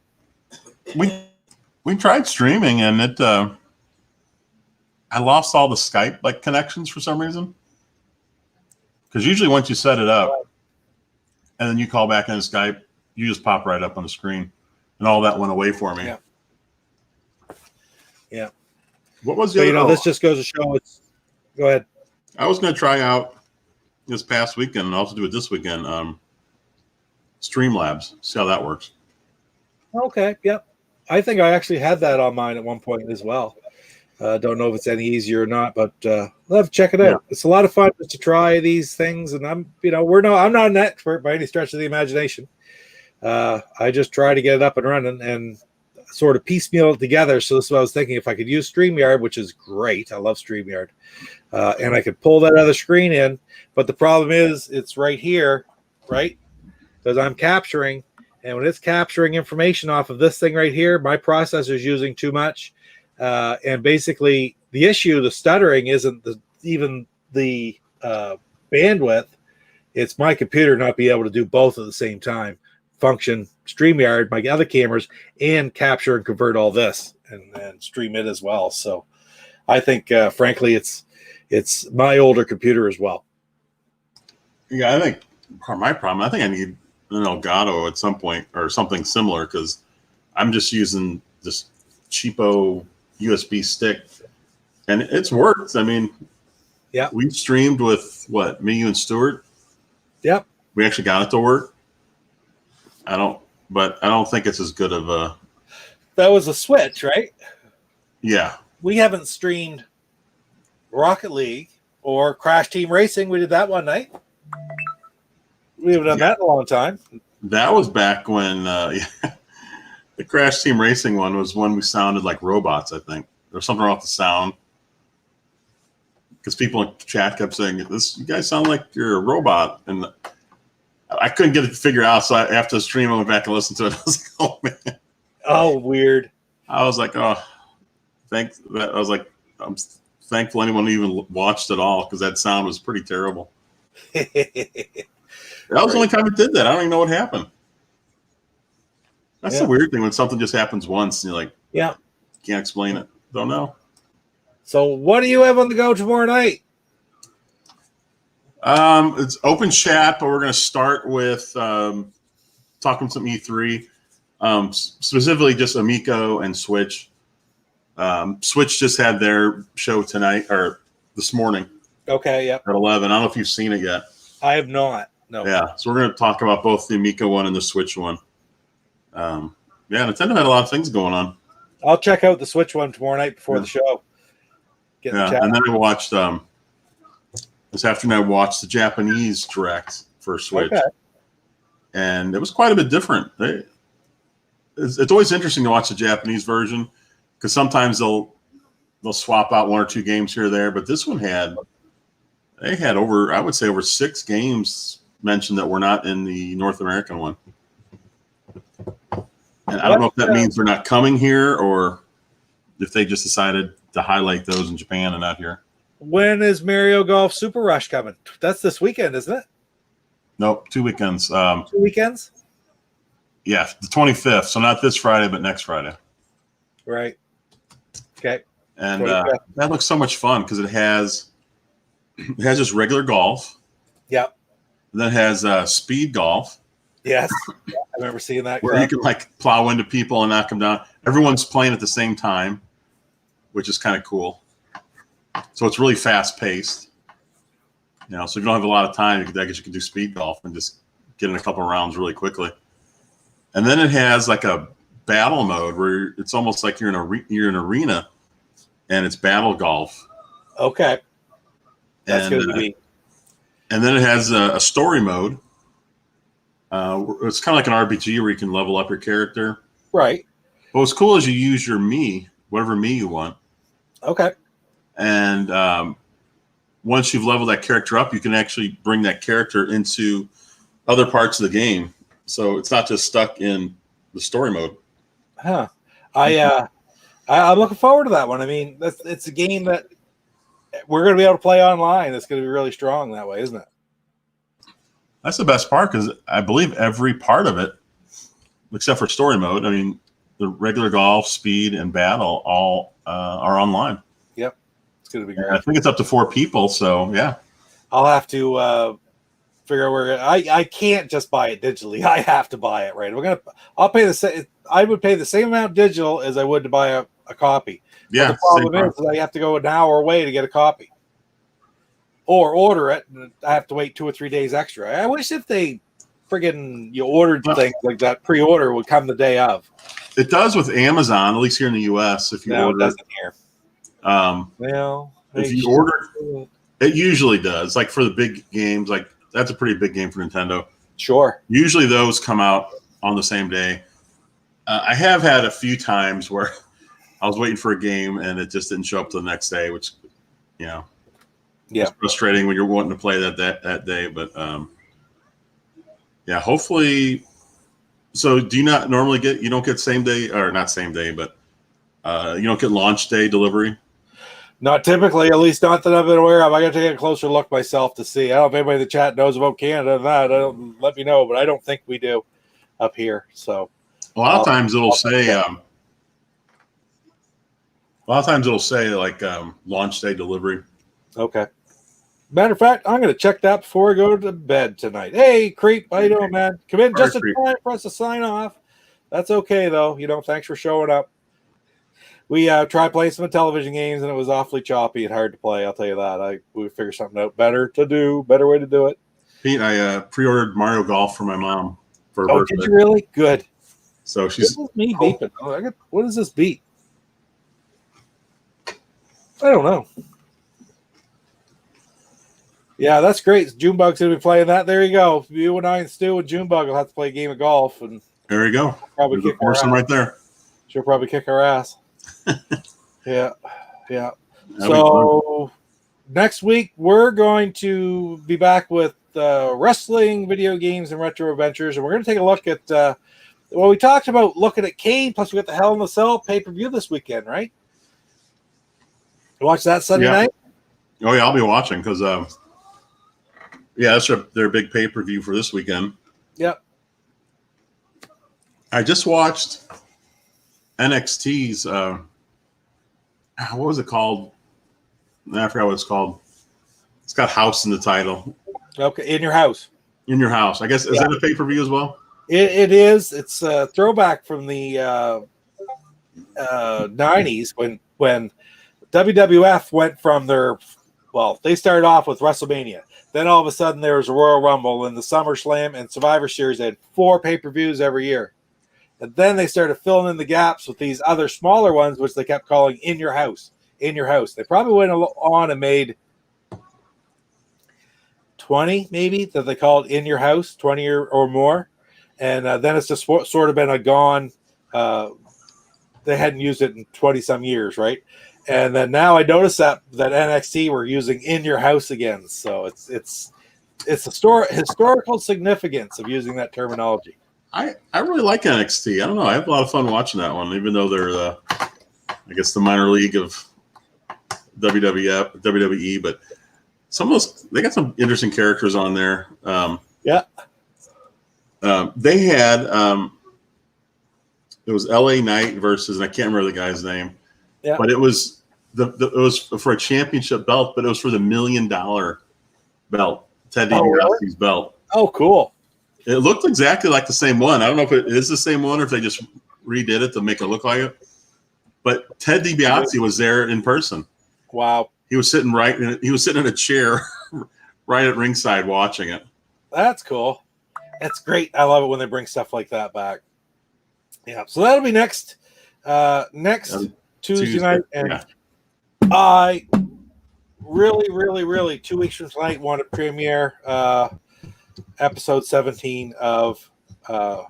D: We tried streaming, and it I lost all the Skype like connections for some reason. Because usually once you set it up and then you call back in Skype, you just pop right up on the screen, and all that went away for me.
C: Yeah. Yeah.
D: What was the
C: other? This just goes to show it's. Go ahead.
D: I was going to try out this past weekend and also do it this weekend. Streamlabs. See how that works.
C: Okay. Yep. I think I actually had that on mine at one point as well. Don't know if it's any easier or not, but we'll have to check it out. Yeah. It's a lot of fun just to try these things, and I'm not an expert by any stretch of the imagination. I just try to get it up and running and sort of piecemeal it together. So this is what I was thinking. If I could use StreamYard, which is great, I love StreamYard, and I could pull that other screen in, but the problem is it's right here, right? Because I'm capturing, and when it's capturing information off of this thing right here, my processor is using too much. And basically, the issue, the stuttering, isn't even the bandwidth. It's my computer not being able to do both at the same time. Function StreamYard, my other cameras, and capture and convert all this and stream it as well. So I think, frankly, it's my older computer as well.
D: Yeah, I think part of my problem, I think I need an Elgato at some point or something similar, because I'm just using this cheapo USB stick, and it's worked. I mean,
C: yeah,
D: we streamed with me, you, and Stuart.
C: Yep,
D: we actually got it to work. I don't think it's as good of a.
C: That was a Switch, right?
D: Yeah,
C: we haven't streamed Rocket League or Crash Team Racing. We did that one night. We haven't done that in a long time.
D: That was back when the Crash Team Racing one was when we sounded like robots, I think. There was something wrong with the sound. Because people in chat kept saying, you guys sound like you're a robot. And I couldn't get it figured out, so after the stream, I went back and listened to it. I was like, oh, man.
C: Oh, weird.
D: I was like, oh, thanks. I was like, I'm thankful anyone even watched it all, because that sound was pretty terrible. That was the only time it did that. I don't even know what happened. That's the weird thing, when something just happens once and you're like,
C: yeah,
D: can't explain it. Don't know.
C: So what do you have on the go tomorrow night?
D: It's open chat, but we're going to start with talking some E3. Specifically just Amico and Switch. Switch just had their show tonight or this morning
C: Okay, yep.
D: at 11. I don't know if you've seen it yet.
C: I have not. No.
D: Yeah, so we're going to talk about both the Amico one and the Switch one. Yeah, Nintendo had a lot of things going on.
C: I'll check out the Switch one tomorrow night before the show.
D: Yeah, and then I watched this afternoon. I watched the Japanese Direct for Switch, and it was quite a bit different. It's always interesting to watch the Japanese version because sometimes they'll swap out 1 or 2 games here or there, but this one had over, I would say, over 6 games mentioned that were not in the North American one. And I don't know if that means they're not coming here or if they just decided to highlight those in Japan and not here.
C: When is Mario Golf Super Rush coming? That's this weekend, isn't it?
D: Nope, 2 weekends.
C: 2 weekends?
D: Yeah, the 25th. So not this Friday, but next Friday.
C: Right. Okay.
D: And that looks so much fun because it has just regular golf.
C: Yep.
D: Then it has speed golf.
C: Yes. I remember seeing that.
D: Where you can like plow into people and knock them down. Everyone's playing at the same time, which is kind of cool. So it's really fast paced. You know, so if you don't have a lot of time, I guess you can do speed golf and just get in a couple of rounds really quickly. And then it has like a battle mode where it's almost like you're in an arena, and it's battle golf.
C: Okay, that's going to be.
D: And then it has a story mode. It's kind of like an RPG where you can level up your character.
C: Right.
D: But what's cool is you use your Mii, whatever Mii you want.
C: Okay.
D: And once you've leveled that character up, you can actually bring that character into other parts of the game. So it's not just stuck in the story mode.
C: Huh. I'm looking forward to that one. I mean, it's a game that we're going to be able to play online. It's going to be really strong that way, isn't it?
D: That's the best part because I believe every part of it, except for story mode, I mean, the regular golf, speed, and battle all are online.
C: Yep. It's going to be great.
D: And I think it's up to 4 people, so yeah.
C: I'll have to figure out where I can't just buy it digitally. I have to buy it, right? I'll pay the same. I would pay the same amount digital as I would to buy a copy.
D: Yeah.
C: But the problem is I have to go an hour away to get a copy. Or order it, and I have to wait 2 or 3 days extra. I wish if they friggin' ordered things like that, pre-order would come the day of.
D: It does with Amazon, at least here in the U.S. If you order,
C: it doesn't here.
D: Well, if you order, it usually does. Like for the big games, like that's a pretty big game for Nintendo.
C: Sure.
D: Usually those come out on the same day. I have had a few times where I was waiting for a game and it just didn't show up till the next day, which, you know.
C: Yeah,
D: it's frustrating when you're wanting to play that day, but yeah, hopefully. So, do you not normally you don't get same day or not same day, but you don't get launch day delivery?
C: Not typically, at least not that I've been aware of. I got to take a closer look myself to see. I don't know if anybody in the chat knows about Canada and that. Let me know, but I don't think we do up here. So
D: a lot of times it'll say. A lot of times it'll say like launch day delivery.
C: Okay. Matter of fact, I'm going to check that before I go to bed tonight. Hey, Creep, how you doing, man? Come in just in time for us to sign off. That's okay, though. Thanks for showing up. We tried playing some Intellivision games, and it was awfully choppy and hard to play. I'll tell you that. We figured something out better way to do it.
D: Pete, I pre-ordered Mario Golf for my mom for her birthday.
C: Did you really? Good.
D: So she's
C: me beeping. What is this beep? I don't know. Yeah, that's great. Junebug's going to be playing that. There you go. You and I and Stu and Junebug will have to play a game of golf. And
D: there you go.
C: Probably kick our ass.
D: Right there.
C: She'll probably kick our ass. Yeah. So next week, we're going to be back with wrestling, video games, and retro adventures. And we're going to take a look at, we talked about looking at Kane, plus we got the Hell in the Cell pay-per-view this weekend, right? You watch that Sunday night?
D: Oh, yeah, I'll be watching because yeah, that's their big pay-per-view for this weekend.
C: Yep.
D: I just watched NXT's, what was it called? I forgot what it's called. It's got house in the title.
C: Okay, In Your House.
D: In Your House. I guess, is that a pay-per-view as well?
C: It is. It's a throwback from the 90s when WWF went from they started off with WrestleMania. Then all of a sudden there was a Royal Rumble and the SummerSlam and Survivor Series. They had 4 pay-per-views every year. And then they started filling in the gaps with these other smaller ones, which they kept calling In Your House. In Your House. They probably went on and made 20 maybe that they called In Your House, 20 or more. And then it's just sort of been a gone. They hadn't used it in 20 some years, right? And then now I noticed that NXT were using In Your House again. So it's historical significance of using that terminology.
D: I really like NXT. I don't know. I have a lot of fun watching that one, even though they're I guess the minor league of WWE. But they got some interesting characters on there.
C: Yeah.
D: They had it was LA Knight versus, and I can't remember the guy's name.
C: Yeah.
D: But it was it was for a championship belt, but it was for the $1 million belt, Ted DiBiase's belt.
C: Oh, cool.
D: It looked exactly like the same one. I don't know if it is the same one or if they just redid it to make it look like it. But Ted DiBiase was there in person.
C: Wow.
D: He was sitting in a chair right at ringside watching it.
C: That's cool. That's great. I love it when they bring stuff like that back. Yeah. So that'll be next Tuesday night. And I really 2 weeks from tonight want to premiere episode 17 of the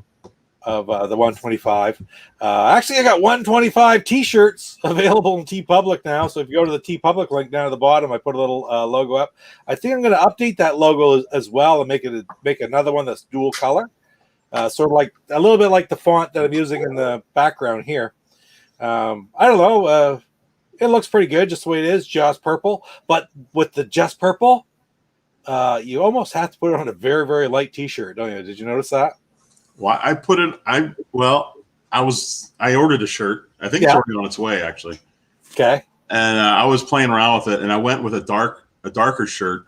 C: 125. Actually, I got 125 t-shirts available in TeePublic now. So if you go to the TeePublic link down at the bottom, I put a little logo up. I think I'm going to update that logo as well and make another one that's dual color. Sort of like a little bit like the font that I'm using in the background here. I don't know. It looks pretty good just the way it is, just purple. But with the just purple, you almost have to put it on a very, very light t-shirt, don't you? Did you notice that?
D: Well, I ordered a shirt. I think it's already on its way, actually.
C: Okay.
D: And I was playing around with it, and I went with a darker shirt.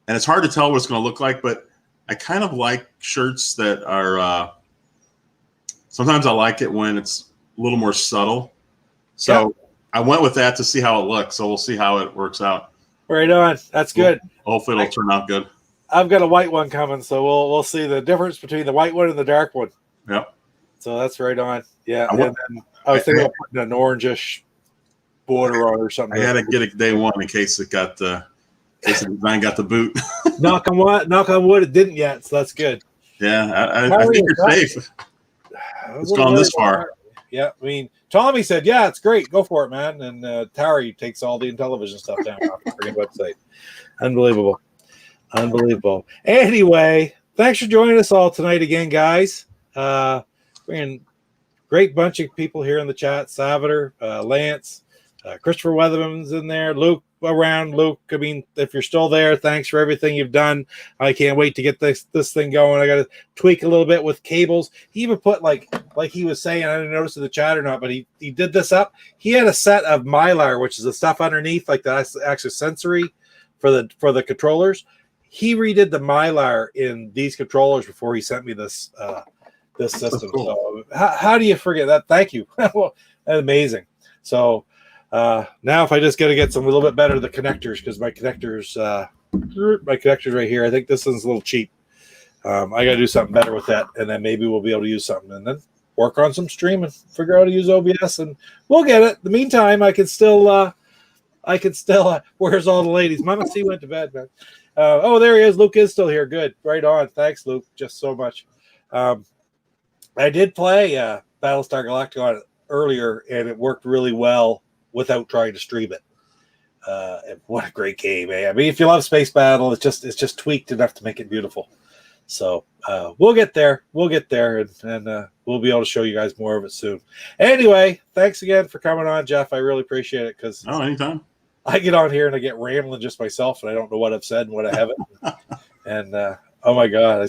D: And it's hard to tell what it's going to look like, but I kind of like shirts that are. Sometimes I like it when it's a little more subtle. So I went with that to see how it looks. So we'll see how it works out.
C: Right on. That's good.
D: Hopefully it'll turn out good.
C: I've got a white one coming, so we'll see the difference between the white one and the dark one.
D: Yep.
C: So that's right on. Yeah. I was thinking of putting an orangish border on or something.
D: I had to get it day one in case the design got the boot.
C: knock on wood, it didn't yet, so that's good.
D: Yeah, I think you're safe. It's gone this far.
C: Yeah, I mean, Tommy said, "Yeah, it's great. Go for it, man." And Terry takes all the Intellivision stuff down off the freaking website. Unbelievable. Anyway, thanks for joining us all tonight again, guys. We're in great bunch of people here in the chat. Salvador, Lance, Christopher Weatherman's in there. Luke around. Luke, I mean, if you're still there, thanks for everything you've done. I can't wait to get this thing going. I got to tweak a little bit with cables. He even put like he was saying, I didn't notice in the chat or not, but he did this up. He had a set of Mylar, which is the stuff underneath, like the actual sensory for the controllers. He redid the Mylar in these controllers before he sent me this system. Cool. So how do you forget that? Thank you. Well, that's amazing. So now if I just got to get some a little bit better the connectors, because my connectors right here, I think this one's a little cheap. I got to do something better with that, and then maybe we'll be able to use something, and then work on some streaming, figure out how to use OBS, and we'll get it. In the meantime, I can still where's all the ladies? Mama C went to bed, man. Oh, there he is. Luke is still here. Good. Right on. Thanks, Luke. Just so much. I did play Battlestar Galactica earlier, and it worked really well without trying to stream it. And what a great game, eh? I mean, if you love Space Battle, it's just tweaked enough to make it beautiful. So we'll get there. And we'll be able to show you guys more of it soon. Anyway, thanks again for coming on, Jeff. I really appreciate it because
D: anytime.
C: I get on here and I get rambling just myself, and I don't know what I've said and what I haven't. And oh my God,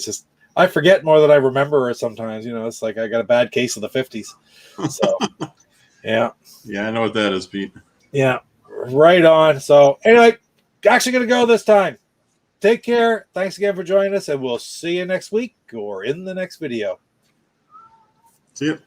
C: I forget more than I remember sometimes. You know, it's like I got a bad case of the 50s. So yeah.
D: Yeah, I know what that is, Pete.
C: Yeah, right on. So anyway, actually going to go this time. Take care. Thanks again for joining us, and we'll see you next week or in the next video.
D: See you.